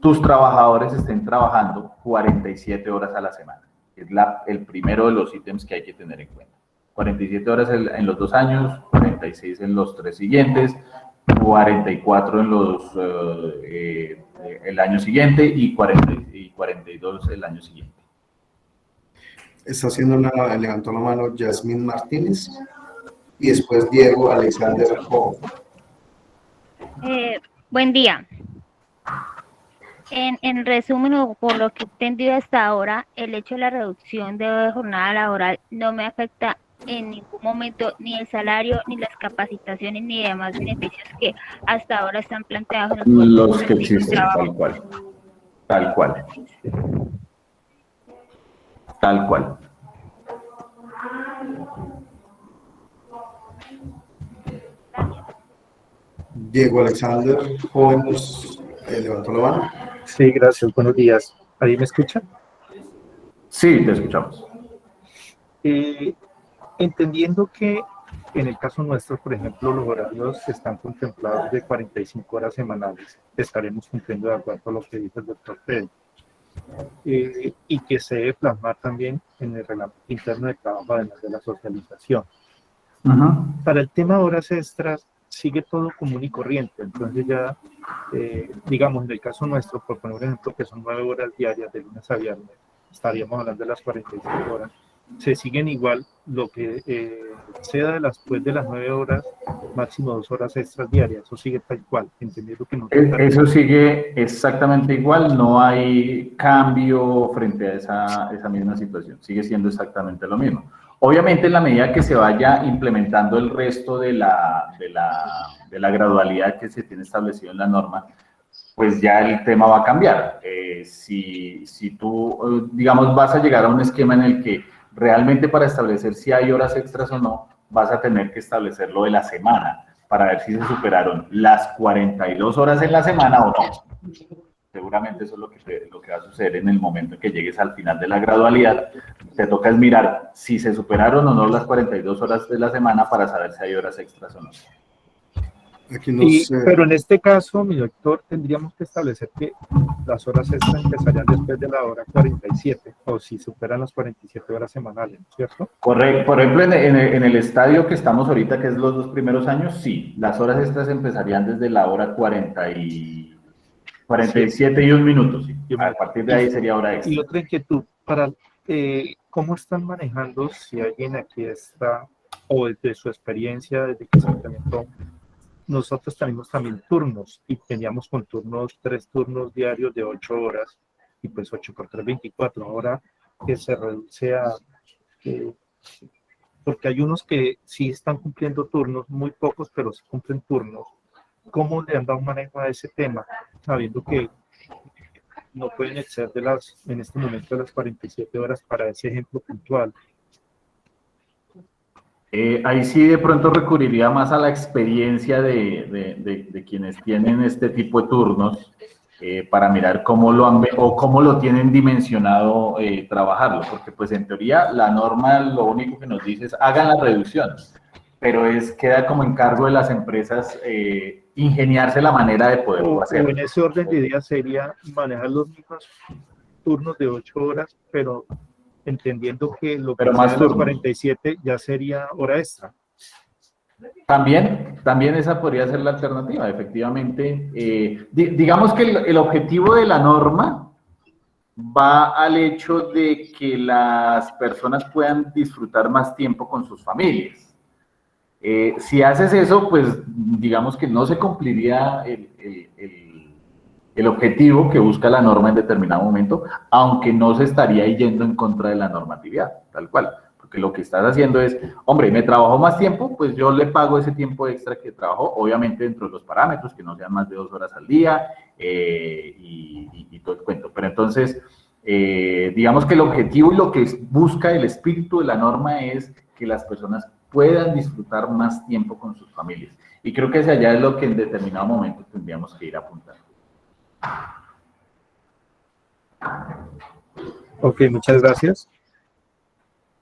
[SPEAKER 2] tus trabajadores estén trabajando 47 horas a la semana. Es el primero de los ítems que hay que tener en cuenta. 47 horas en los 2 años, 46 en los 3 siguientes, 44 el año siguiente y 42 el año siguiente.
[SPEAKER 5] Está levantó la mano Yasmín Martínez y después Diego Alexander Joven.
[SPEAKER 8] Buen día. En resumen, o por lo que he entendido hasta ahora, el hecho de la reducción de jornada laboral no me afecta en ningún momento ni el salario, ni las capacitaciones, ni demás beneficios que hasta ahora están planteados en
[SPEAKER 2] los que existen, tal cual. Tal cual. Tal cual.
[SPEAKER 5] Diego Alexander Joven levantó la mano.
[SPEAKER 9] Sí, gracias. Buenos días. ¿Ahí me escuchan?
[SPEAKER 2] Sí, te escuchamos.
[SPEAKER 9] Entendiendo que en el caso nuestro, por ejemplo, los horarios están contemplados de 45 horas semanales, estaremos cumpliendo de acuerdo a lo que dice el doctor Freddy. Y que se debe plasmar también en el reglamento interno de trabajo, además de la socialización. Para el tema de horas extras, sigue todo común y corriente. Entonces ya, digamos, en el caso nuestro, por poner un ejemplo, que son 9 horas diarias de lunes a viernes, estaríamos hablando de las 45 horas. Se siguen igual lo que sea después de las 9 horas, máximo 2 horas extras diarias. Eso sigue tal cual, entendiendo que no...
[SPEAKER 2] Eso sigue exactamente igual, no hay cambio frente a esa misma situación. Sigue siendo exactamente lo mismo. Obviamente, en la medida que se vaya implementando el resto de la gradualidad que se tiene establecido en la norma, pues ya el tema va a cambiar. Si tú, digamos, vas a llegar a un esquema en el que realmente para establecer si hay horas extras o no, vas a tener que establecerlo de la semana para ver si se superaron las 42 horas en la semana o no. Seguramente eso es lo que va a suceder en el momento en que llegues al final de la gradualidad. Te toca es mirar si se superaron o no las 42 horas de la semana para saber si hay horas extras o no.
[SPEAKER 9] Pero en este caso, mi doctor, tendríamos que establecer que las horas extras empezarían después de la hora 47, o si superan las 47 horas semanales, ¿cierto?
[SPEAKER 2] Correcto. Por ejemplo, en el estadio que estamos ahorita, que es los 2 primeros años, sí, las horas extras empezarían desde la hora 47 y 1 minuto, sí. A partir de ahí sería hora extra.
[SPEAKER 9] Y otra inquietud, ¿cómo están manejando, si alguien aquí está, o desde su experiencia, desde que se implementó? Nosotros tenemos también turnos y teníamos con 3 turnos diarios de 8 horas y pues 8 por 3, 24. Ahora que se reduce a... porque hay unos que sí están cumpliendo turnos, muy pocos, pero sí cumplen turnos. ¿Cómo le han dado un manejo a ese tema? Sabiendo que no pueden exceder en este momento de las 47 horas para ese ejemplo puntual.
[SPEAKER 2] Ahí sí de pronto recurriría más a la experiencia de quienes tienen este tipo de turnos para mirar cómo lo han o cómo lo tienen dimensionado trabajarlo, porque pues en teoría la norma lo único que nos dice es hagan la reducción, pero queda como encargo de las empresas ingeniarse la manera de poderlo hacer.
[SPEAKER 9] O en ese orden de ideas sería manejar los mismos turnos de 8 horas, pero entendiendo que lo que
[SPEAKER 2] más
[SPEAKER 9] sea las 47 ya sería hora extra.
[SPEAKER 2] También esa podría ser la alternativa, efectivamente. Digamos que el objetivo de la norma va al hecho de que las personas puedan disfrutar más tiempo con sus familias. Si haces eso, pues digamos que no se cumpliría el objetivo que busca la norma en determinado momento, aunque no se estaría yendo en contra de la normatividad, tal cual. Porque lo que estás haciendo es, hombre, me trabajo más tiempo, pues yo le pago ese tiempo extra que trabajo, obviamente dentro de los parámetros, que no sean más de 2 horas al día y todo el cuento. Pero entonces, digamos que el objetivo y lo que busca el espíritu de la norma es que las personas puedan disfrutar más tiempo con sus familias. Y creo que hacia allá es lo que en determinado momento tendríamos que ir apuntando.
[SPEAKER 9] Ok, muchas gracias.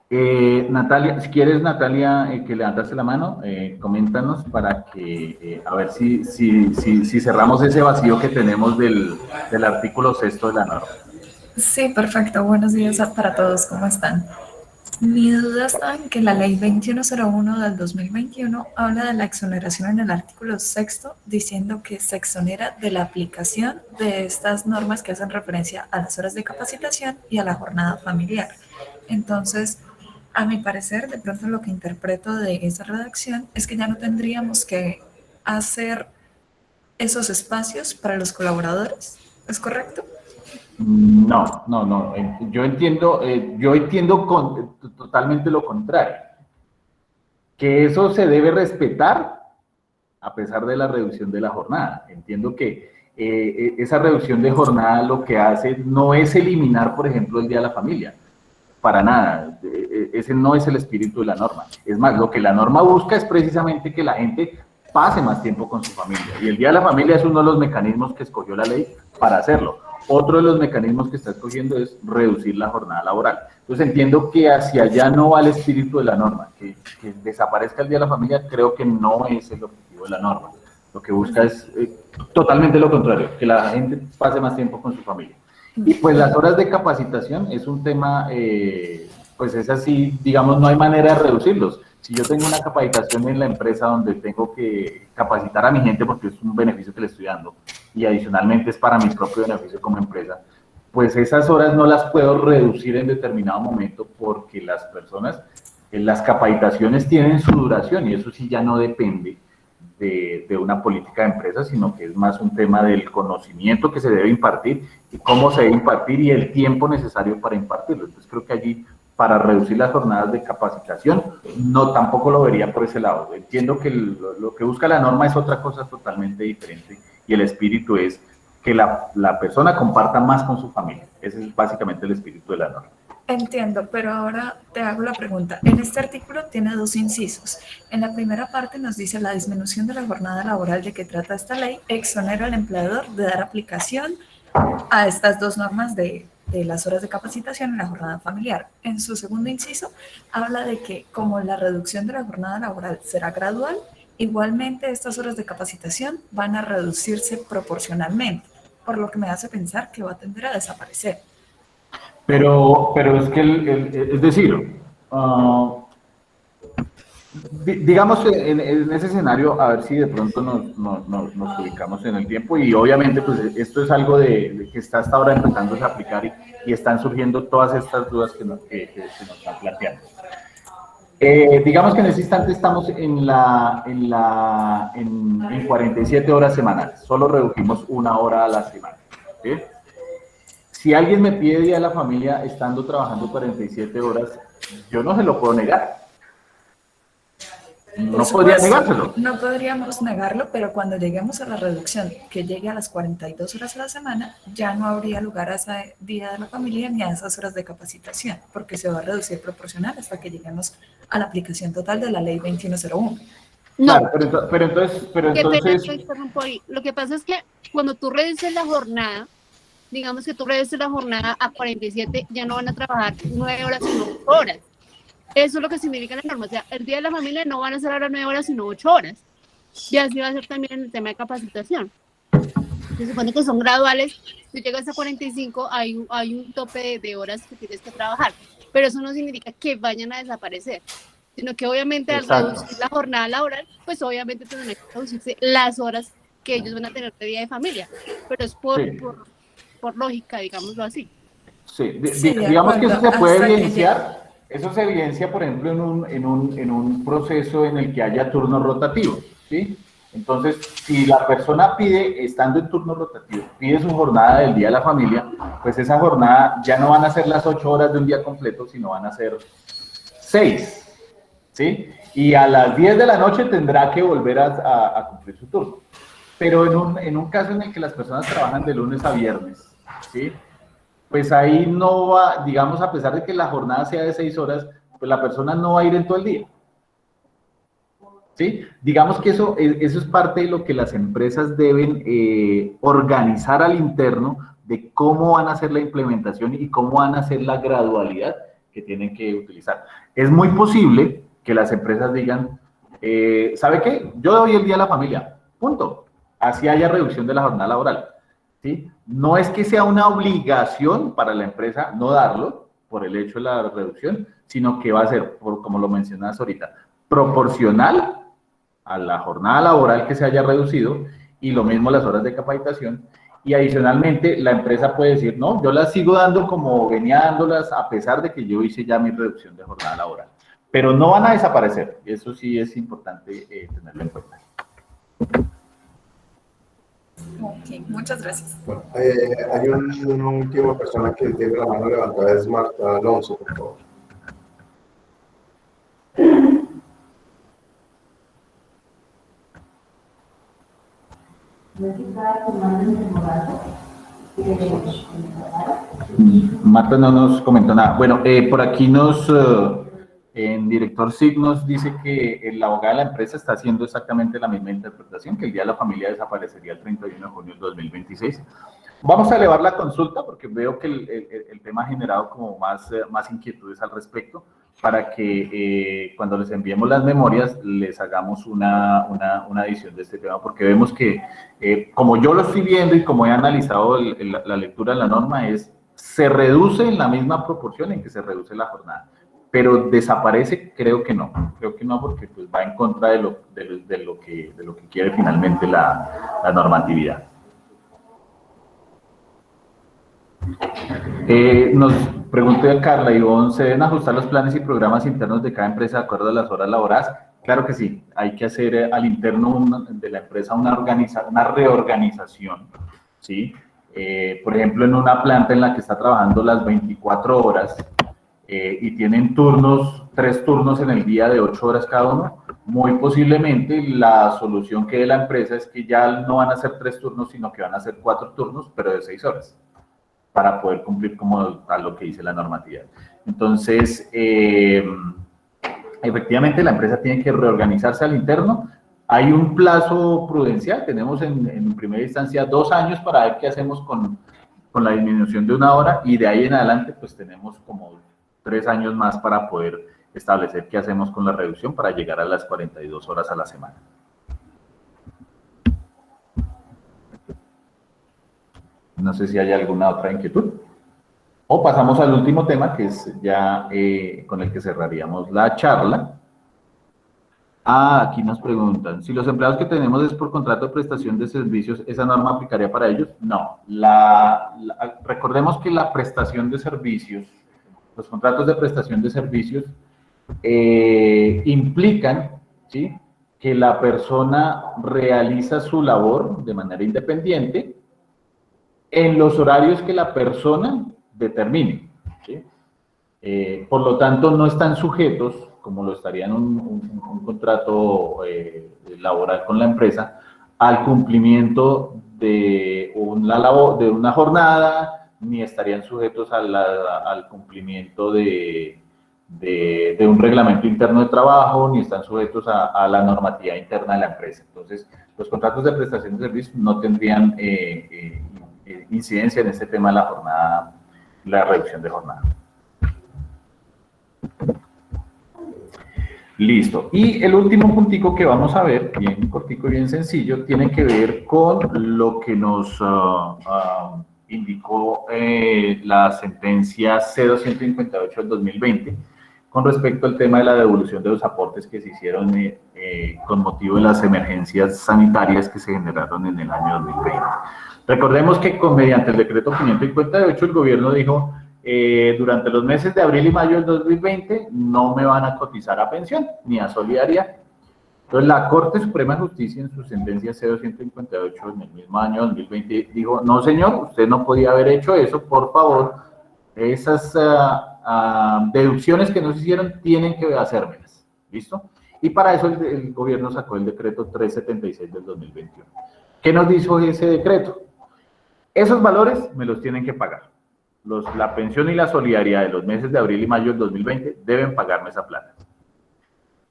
[SPEAKER 2] Natalia, si quieres, Natalia, que levantaste la mano, coméntanos para que, a ver si cerramos ese vacío que tenemos del artículo 6º de la norma.
[SPEAKER 10] Sí, perfecto. Buenos días para todos. ¿Cómo están? Mi duda está en que la ley 2101 del 2021 habla de la exoneración en el artículo 6º, diciendo que se exonera de la aplicación de estas normas que hacen referencia a las horas de capacitación y a la jornada familiar. Entonces, a mi parecer, de pronto lo que interpreto de esa redacción es que ya no tendríamos que hacer esos espacios para los colaboradores. ¿Es correcto?
[SPEAKER 2] No. Yo entiendo totalmente lo contrario. Que eso se debe respetar a pesar de la reducción de la jornada. Entiendo que esa reducción de jornada lo que hace no es eliminar, por ejemplo, el Día de la Familia. Para nada. Ese no es el espíritu de la norma. Es más, lo que la norma busca es precisamente que la gente pase más tiempo con su familia. Y el Día de la Familia es uno de los mecanismos que escogió la ley para hacerlo. Otro de los mecanismos que está escogiendo es reducir la jornada laboral. Entonces entiendo que hacia allá no va el espíritu de la norma. Que desaparezca el Día de la Familia creo que no es el objetivo de la norma. Lo que busca es totalmente lo contrario, que la gente pase más tiempo con su familia. Y pues las horas de capacitación es un tema, pues es así, digamos, no hay manera de reducirlos. Si yo tengo una capacitación en la empresa donde tengo que capacitar a mi gente porque es un beneficio que le estoy dando y adicionalmente es para mi propio beneficio como empresa, pues esas horas no las puedo reducir en determinado momento porque las personas, las capacitaciones tienen su duración y eso sí ya no depende de una política de empresa, sino que es más un tema del conocimiento que se debe impartir y cómo se debe impartir y el tiempo necesario para impartirlo. Entonces creo que allí, para reducir las jornadas de capacitación, no, tampoco lo vería por ese lado. Entiendo que lo que busca la norma es otra cosa totalmente diferente y el espíritu es que la persona comparta más con su familia. Ese es básicamente el espíritu de la norma.
[SPEAKER 10] Entiendo, pero ahora te hago la pregunta. En este artículo tiene 2 incisos. En la primera parte nos dice la disminución de la jornada laboral de que trata esta ley exonera al empleador de dar aplicación a estas 2 normas de las horas de capacitación en la jornada familiar. En su segundo inciso habla de que como la reducción de la jornada laboral será gradual, igualmente estas horas de capacitación van a reducirse proporcionalmente, por lo que me hace pensar que va a tender a desaparecer.
[SPEAKER 2] Pero es que, es decir, digamos en ese escenario, a ver si de pronto nos ubicamos en el tiempo y obviamente pues esto es algo de que está hasta ahora empezando a aplicar y están surgiendo todas estas dudas que nos están planteando. Digamos que en ese instante estamos en 47 horas semanales, solo redujimos 1 hora a la semana, ¿sí? Si alguien me pide Día de la Familia estando trabajando 47 horas, yo no se lo puedo negar. no podría negárselo.
[SPEAKER 10] No podríamos negarlo, pero cuando lleguemos a la reducción, que llegue a las 42 horas a la semana, ya no habría lugar a ese día de la familia ni a esas horas de capacitación, porque se va a reducir proporcional hasta que lleguemos a la aplicación total de la ley 2101.
[SPEAKER 8] No,
[SPEAKER 2] Claro, pero entonces,
[SPEAKER 8] qué pena, te interrumpo ahí. Lo que pasa es que cuando tú reduces la jornada, digamos que tú reduces la jornada a 47, ya no van a trabajar 9 horas, sino 8 horas. Eso es lo que significa la norma. O sea, el día de la familia no van a ser ahora 9 horas, sino 8 horas. Y así va a ser también en el tema de capacitación. Se supone que son graduales. Si llegas a 45, hay un tope de horas que tienes que trabajar. Pero eso no significa que vayan a desaparecer, sino que obviamente al reducir la jornada laboral, pues obviamente tendrán que reducirse las horas que ellos van a tener de día de familia. Pero es por lógica, digámoslo así.
[SPEAKER 2] Sí, digamos que eso se puede evidenciar. Eso se evidencia, por ejemplo, en un proceso en el que haya turnos rotativos, ¿sí? Entonces, si la persona pide, estando en turno rotativo, pide su jornada del día de la familia, pues esa jornada ya no van a ser las 8 horas de un día completo, sino van a ser 6, ¿sí? Y a las 10 de la noche tendrá que volver a cumplir su turno. Pero en un caso en el que las personas trabajan de lunes a viernes, ¿sí? Pues ahí no va, digamos, a pesar de que la jornada sea de 6 horas, pues la persona no va a ir en todo el día. ¿Sí? Digamos que eso es parte de lo que las empresas deben organizar al interno de cómo van a hacer la implementación y cómo van a hacer la gradualidad que tienen que utilizar. Es muy posible que las empresas digan, ¿sabe qué? Yo doy el día a la familia, punto. Así haya reducción de la jornada laboral. ¿Sí? No es que sea una obligación para la empresa no darlo por el hecho de la reducción, sino que va a ser, como lo mencionas ahorita, proporcional a la jornada laboral que se haya reducido y lo mismo las horas de capacitación. Y adicionalmente la empresa puede decir, no, yo las sigo dando como venía dándolas a pesar de que yo hice ya mi reducción de jornada laboral. Pero no van a desaparecer, eso sí es importante tenerlo en cuenta.
[SPEAKER 10] Ok, muchas gracias.
[SPEAKER 5] Bueno, hay una última persona que tiene la mano levantada, es Marta Alonso, por favor.
[SPEAKER 2] Marta no nos comentó nada. Bueno, por aquí en Director SIG nos dice que la abogada de la empresa está haciendo exactamente la misma interpretación, que el Día de la Familia desaparecería el 31 de junio del 2026. Vamos a elevar la consulta porque veo que el tema ha generado como más inquietudes al respecto para que cuando les enviemos las memorias les hagamos una edición de este tema, porque vemos que como yo lo estoy viendo y como he analizado la lectura de la norma se reduce en la misma proporción en que se reduce la jornada. Pero desaparece, creo que no porque pues va en contra de lo que quiere finalmente la normatividad. Nos pregunta Carla Ivonne, ¿se deben ajustar los planes y programas internos de cada empresa de acuerdo a las horas laborales? Claro que sí, hay que hacer al interno de la empresa una reorganización, ¿sí? Por ejemplo, en una planta en la que está trabajando las 24 horas, y tienen 3 turnos en el día de 8 horas cada uno, muy posiblemente la solución que dé la empresa es que ya no van a ser 3 turnos, sino que van a ser 4 turnos, pero de 6 horas, para poder cumplir como a lo que dice la normatividad. Entonces, efectivamente la empresa tiene que reorganizarse al interno. Hay un plazo prudencial, tenemos en primera instancia 2 años para ver qué hacemos con la disminución de 1 hora, y de ahí en adelante pues tenemos como 3 años más para poder establecer qué hacemos con la reducción para llegar a las 42 horas a la semana. No sé si hay alguna otra inquietud. O pasamos al último tema, que es ya con el que cerraríamos la charla. Aquí nos preguntan, si los empleados que tenemos es por contrato de prestación de servicios, ¿esa norma aplicaría para ellos? No. Recordemos que la prestación de servicios, los contratos de prestación de servicios implican, ¿sí?, que la persona realiza su labor de manera independiente en los horarios que la persona determine, ¿sí? Por lo tanto, no están sujetos, como lo estaría en un contrato laboral con la empresa, al cumplimiento de una jornada, ni estarían sujetos al cumplimiento de un reglamento interno de trabajo, ni están sujetos a la normativa interna de la empresa. Entonces, los contratos de prestación de servicios no tendrían incidencia en este tema de la jornada, la reducción de jornada. Listo. Y el último puntico que vamos a ver, bien cortico y bien sencillo, tiene que ver con lo que nos indicó la sentencia C-258 del 2020 con respecto al tema de la devolución de los aportes que se hicieron con motivo de las emergencias sanitarias que se generaron en el año 2020. Recordemos que mediante el decreto 558 el gobierno dijo durante los meses de abril y mayo del 2020 no me van a cotizar a pensión ni a solidaridad. Entonces la Corte Suprema de Justicia en su sentencia C-258 en el mismo año 2020 dijo, no señor, usted no podía haber hecho eso, por favor, esas deducciones que no se hicieron tienen que hacérmelas, ¿listo? Y para eso el gobierno sacó el decreto 376 del 2021. ¿Qué nos dijo ese decreto? Esos valores me los tienen que pagar. La pensión y la solidaridad de los meses de abril y mayo del 2020 deben pagarme esa plata.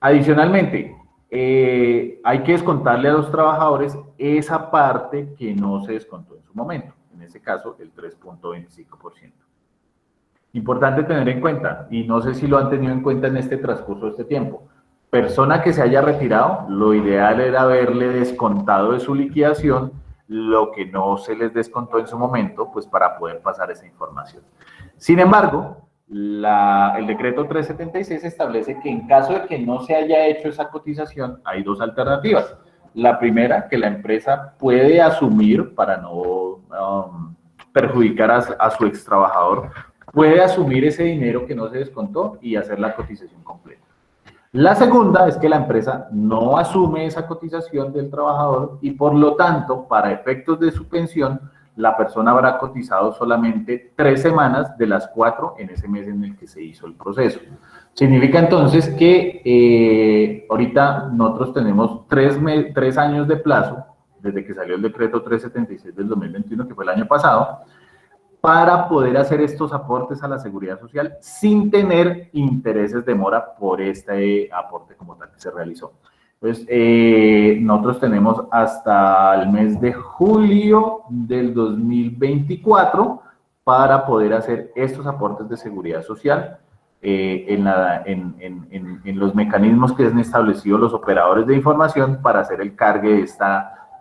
[SPEAKER 2] Adicionalmente, hay que descontarle a los trabajadores esa parte que no se descontó en su momento, en ese caso el 3.25%. Importante tener en cuenta, y no sé si lo han tenido en cuenta en este transcurso de este tiempo, persona que se haya retirado, lo ideal era haberle descontado de su liquidación lo que no se les descontó en su momento, pues para poder pasar esa información. Sin embargo, el decreto 376 establece que en caso de que no se haya hecho esa cotización, hay dos alternativas. La primera, que la empresa puede asumir, para no perjudicar a su ex trabajador, puede asumir ese dinero que no se descontó y hacer la cotización completa. La segunda es que la empresa no asume esa cotización del trabajador y por lo tanto, para efectos de su pensión, la persona habrá cotizado solamente 3 semanas de las 4 en ese mes en el que se hizo el proceso. Significa entonces que ahorita nosotros tenemos 3 años de plazo, desde que salió el decreto 376 del 2021, que fue el año pasado, para poder hacer estos aportes a la seguridad social sin tener intereses de mora por este aporte como tal que se realizó. Entonces, nosotros tenemos hasta el mes de julio del 2024 para poder hacer estos aportes de seguridad social en los mecanismos que han establecido los operadores de información para hacer el cargue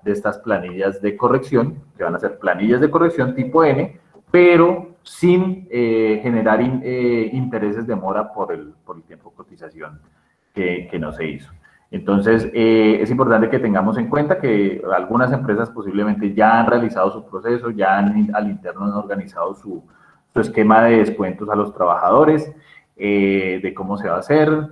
[SPEAKER 2] de estas planillas de corrección, que van a ser planillas de corrección tipo N, pero sin generar intereses de mora por el tiempo de cotización que no se hizo. Entonces, es importante que tengamos en cuenta que algunas empresas posiblemente ya han realizado su proceso, ya al interno han organizado su esquema de descuentos a los trabajadores, de cómo se va a hacer.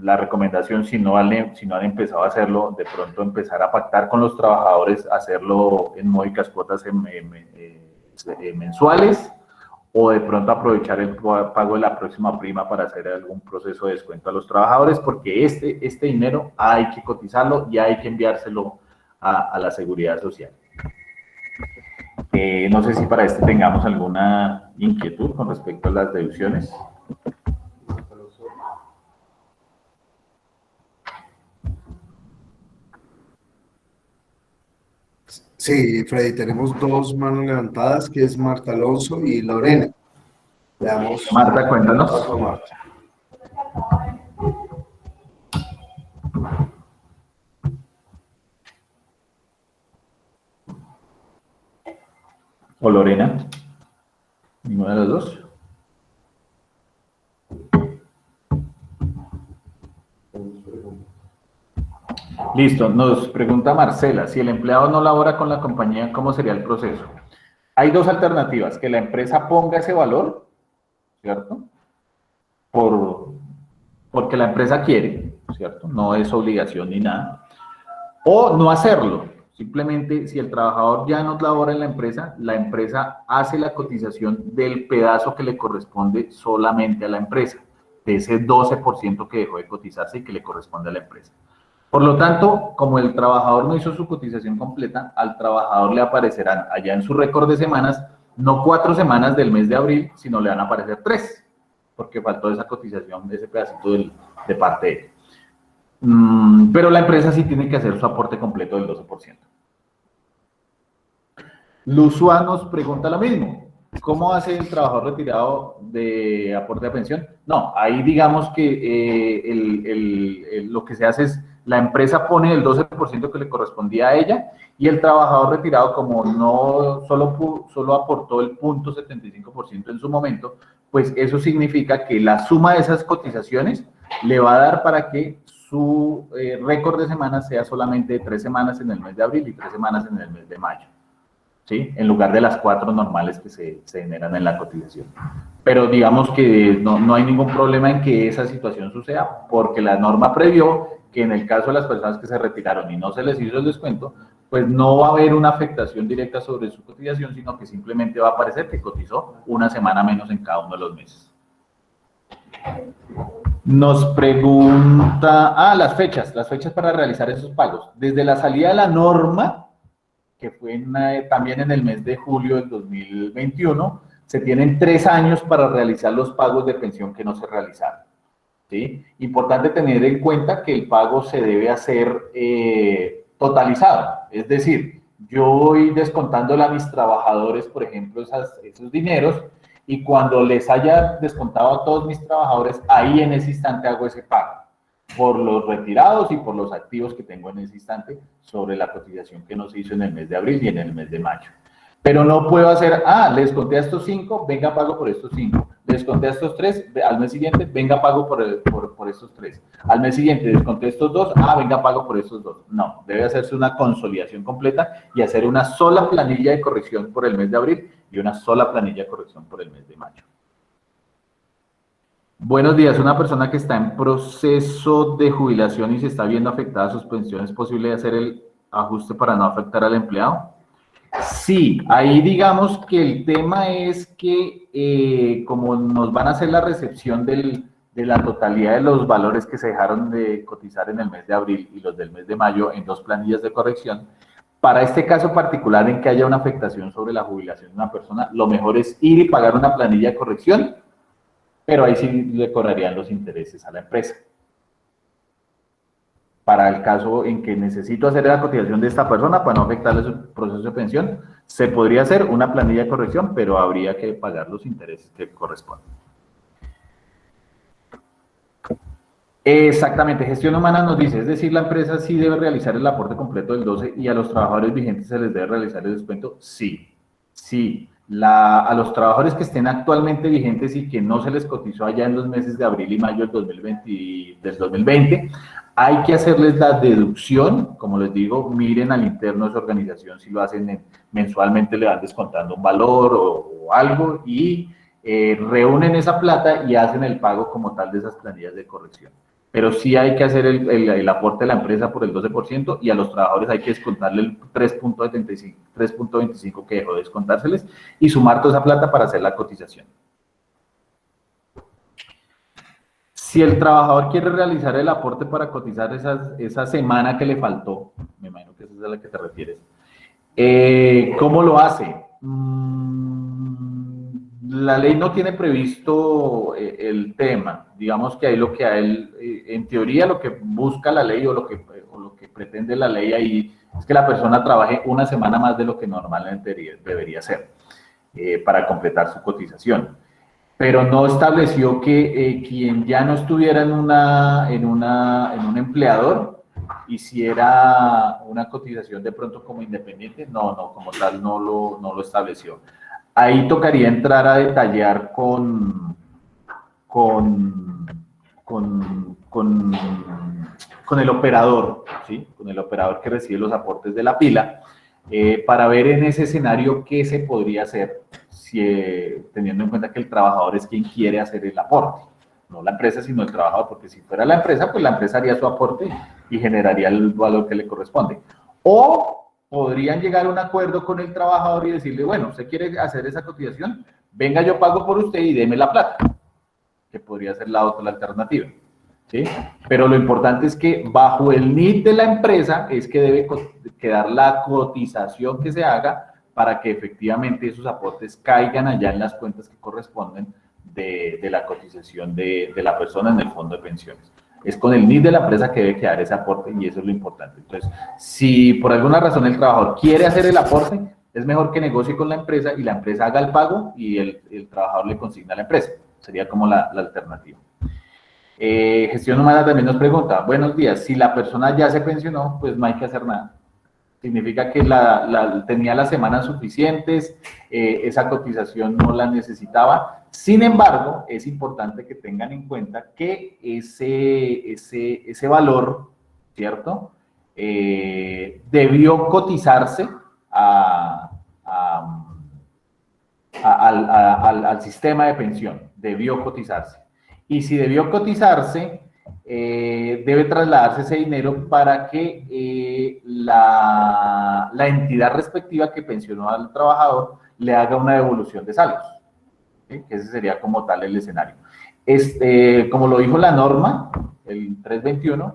[SPEAKER 2] La recomendación, si no han empezado a hacerlo, de pronto empezar a pactar con los trabajadores, hacerlo en módicas cuotas mensuales, o de pronto aprovechar el pago de la próxima prima para hacer algún proceso de descuento a los trabajadores, porque este dinero hay que cotizarlo y hay que enviárselo a la seguridad social. No sé si para tengamos alguna inquietud con respecto a las deducciones.
[SPEAKER 5] Sí, Freddy, tenemos 2 manos levantadas, que es Marta Alonso y Lorena. Veamos.
[SPEAKER 2] Marta, cuéntanos.
[SPEAKER 5] Marta.
[SPEAKER 2] ¿O Lorena? ¿Ninguna de las dos? Listo, nos pregunta Marcela, si el empleado no labora con la compañía, ¿cómo sería el proceso? Hay 2 alternativas, que la empresa ponga ese valor, ¿cierto? Porque la empresa quiere, ¿cierto? No es obligación ni nada. O no hacerlo, Simplemente, si el trabajador ya no labora en la empresa hace la cotización del pedazo que le corresponde solamente a la empresa, de ese 12% que dejó de cotizarse y que le corresponde a la empresa. Por lo tanto, como el trabajador no hizo su cotización completa, al trabajador le aparecerán allá en su récord de semanas, no 4 semanas del mes de abril, sino le van a aparecer 3, porque faltó esa cotización de ese pedacito de parte de él. Pero la empresa sí tiene que hacer su aporte completo del 12%. Luzua nos pregunta lo mismo. ¿Cómo hace el trabajador retirado de aporte a pensión? No, ahí digamos que lo que se hace es la empresa pone el 12% que le correspondía a ella y el trabajador retirado, como no solo aportó el 0.75% en su momento, pues eso significa que la suma de esas cotizaciones le va a dar para que su récord de semanas sea solamente de 3 semanas en el mes de abril y 3 semanas en el mes de mayo, ¿sí? En lugar de las 4 normales que se generan en la cotización. Pero digamos que no hay ningún problema en que esa situación suceda, porque la norma previó que en el caso de las personas que se retiraron y no se les hizo el descuento, pues no va a haber una afectación directa sobre su cotización, sino que simplemente va a aparecer que cotizó una semana menos en cada uno de los meses. Nos pregunta, las fechas para realizar esos pagos. Desde la salida de la norma, que fue también en el mes de julio del 2021, se tienen 3 años para realizar los pagos de pensión que no se realizaron, ¿sí? Importante tener en cuenta que el pago se debe hacer totalizado, es decir, yo voy descontándole a mis trabajadores, por ejemplo, esos dineros, y cuando les haya descontado a todos mis trabajadores, ahí en ese instante hago ese pago, por los retirados y por los activos que tengo en ese instante sobre la cotización que no se hizo en el mes de abril y en el mes de mayo. Pero no puedo hacer, le desconté a estos 5, venga, pago por estos 5. Le desconté a estos 3, al mes siguiente, venga, pago por estos 3. Al mes siguiente, desconté a estos 2, venga, pago por estos 2. No, debe hacerse una consolidación completa y hacer una sola planilla de corrección por el mes de abril y una sola planilla de corrección por el mes de mayo. Buenos días, una persona que está en proceso de jubilación y se está viendo afectada a sus pensiones, ¿es posible hacer el ajuste para no afectar al empleado? Sí, ahí digamos que el tema es que como nos van a hacer la recepción de la totalidad de los valores que se dejaron de cotizar en el mes de abril y los del mes de mayo en 2 planillas de corrección, para este caso particular en que haya una afectación sobre la jubilación de una persona, lo mejor es ir y pagar una planilla de corrección, pero ahí sí le cobrarían los intereses a la empresa. Para el caso en que necesito hacer la cotización de esta persona para no afectarle su proceso de pensión, se podría hacer una planilla de corrección, pero habría que pagar los intereses que corresponden. Exactamente, gestión humana nos dice, es decir, la empresa sí debe realizar el aporte completo del 12 y a los trabajadores vigentes se les debe realizar el descuento. Sí, sí. A los trabajadores que estén actualmente vigentes y que no se les cotizó allá en los meses de abril y mayo del 2020, hay que hacerles la deducción, como les digo, miren al interno de su organización si lo hacen mensualmente, le van descontando un valor o algo y reúnen esa plata y hacen el pago como tal de esas planillas de corrección. Pero sí hay que hacer el aporte de la empresa por el 12% y a los trabajadores hay que descontarle el 3.25 que dejó de descontárseles y sumar toda esa plata para hacer la cotización. Si el trabajador quiere realizar el aporte para cotizar esa semana que le faltó, me imagino que esa es a la que te refieres, ¿cómo lo hace? La ley no tiene previsto el tema. Digamos que ahí lo que en teoría lo que busca la ley o lo que pretende la ley ahí es que la persona trabaje una semana más de lo que normalmente debería hacer para completar su cotización. Pero no estableció que quien ya no estuviera en un empleador hiciera una cotización de pronto como independiente. No, como tal no lo estableció. Ahí tocaría entrar a detallar con el operador, ¿sí? Con el operador que recibe los aportes de la pila, para ver en ese escenario qué se podría hacer, teniendo en cuenta que el trabajador es quien quiere hacer el aporte, no la empresa, sino el trabajador, porque si fuera la empresa, pues la empresa haría su aporte y generaría el valor que le corresponde. O podrían llegar a un acuerdo con el trabajador y decirle, bueno, usted quiere hacer esa cotización, venga, yo pago por usted y deme la plata, que podría ser la otra alternativa, ¿sí? Pero lo importante es que bajo el NID de la empresa es que debe quedar la cotización que se haga para que efectivamente esos aportes caigan allá en las cuentas que corresponden de la cotización de la persona en el fondo de pensiones. Es con el NID de la empresa que debe quedar ese aporte y eso es lo importante. Entonces, si por alguna razón el trabajador quiere hacer el aporte, es mejor que negocie con la empresa y la empresa haga el pago y el trabajador le consigna a la empresa. Sería como la alternativa. Gestión Humana también nos pregunta, buenos días, si la persona ya se pensionó, pues no hay que hacer nada. Significa que tenía las semanas suficientes, esa cotización no la necesitaba. Sin embargo, es importante que tengan en cuenta que ese valor, ¿cierto? Debió cotizarse al sistema de pensión, debió cotizarse. Y si debió cotizarse, debe trasladarse ese dinero para que la entidad respectiva que pensionó al trabajador le haga una devolución de saldos, ¿sí? Ese sería como tal el escenario. Como lo dijo la norma, el 321,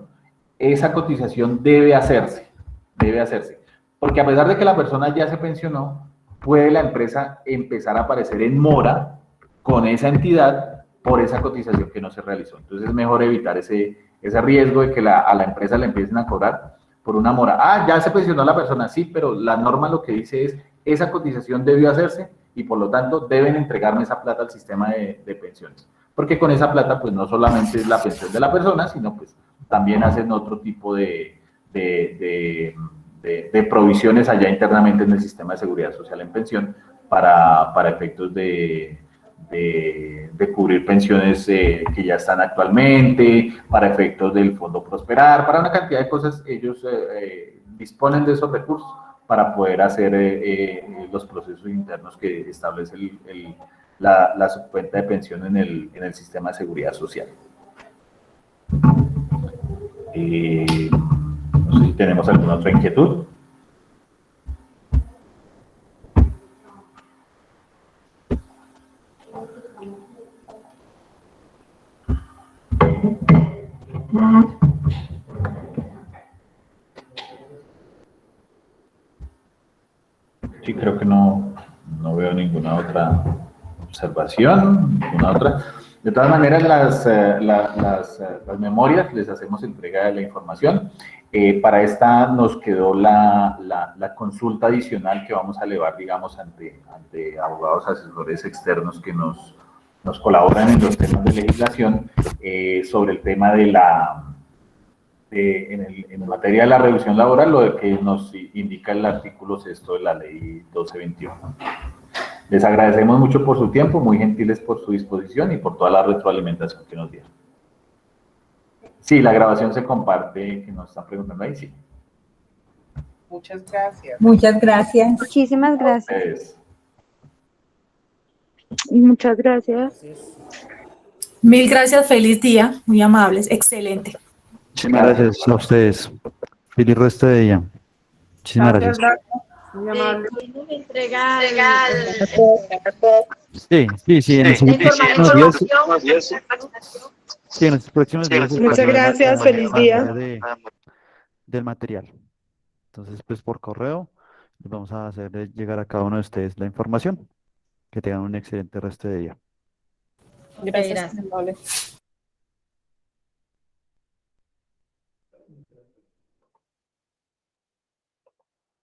[SPEAKER 2] esa cotización debe hacerse, porque a pesar de que la persona ya se pensionó, puede la empresa empezar a aparecer en mora con esa entidad por esa cotización que no se realizó. Entonces es mejor evitar ese riesgo de que a la empresa le empiecen a cobrar por una mora. Ah, ya se pensionó la persona, sí, pero la norma lo que dice es, esa cotización debió hacerse y por lo tanto deben entregarme esa plata al sistema de pensiones. Porque con esa plata, pues no solamente es la pensión de la persona, sino pues también hacen otro tipo de provisiones allá internamente en el sistema de seguridad social en pensión para efectos de cubrir pensiones que ya están actualmente, para efectos del Fondo Prosperar, para una cantidad de cosas. Ellos disponen de esos recursos para poder hacer los procesos internos que establece la subcuenta de pensión en el sistema de seguridad social. No sé si tenemos alguna otra inquietud. Sí, creo que no veo ninguna otra observación, ninguna otra. De todas maneras, las memorias, les hacemos entrega de la información. Para esta nos quedó la consulta adicional que vamos a elevar, digamos, ante abogados asesores externos que nos colaboran en los temas de legislación sobre el tema en materia de la reducción laboral, lo que nos indica el artículo 6 de la ley 1221. Les agradecemos mucho por su tiempo, muy gentiles por su disposición y por toda la retroalimentación que nos dieron. Sí, la grabación se comparte, que nos están preguntando ahí, sí.
[SPEAKER 4] Muchas gracias.
[SPEAKER 11] Muchas gracias.
[SPEAKER 12] Muchísimas gracias.
[SPEAKER 6] Muchas gracias.
[SPEAKER 10] Mil gracias, feliz día, muy amables, excelente.
[SPEAKER 1] Muchísimas gracias a ustedes. Feliz resto de día. Muchísimas gracias.
[SPEAKER 11] Muy amable.
[SPEAKER 1] Sí, en los próximos días. Sí, en los próximos días.
[SPEAKER 11] Muchas gracias, feliz día.
[SPEAKER 1] Del material. Entonces, pues por correo, les vamos a hacer llegar a cada uno de ustedes la información. Que tengan un excelente resto de día.
[SPEAKER 11] Gracias.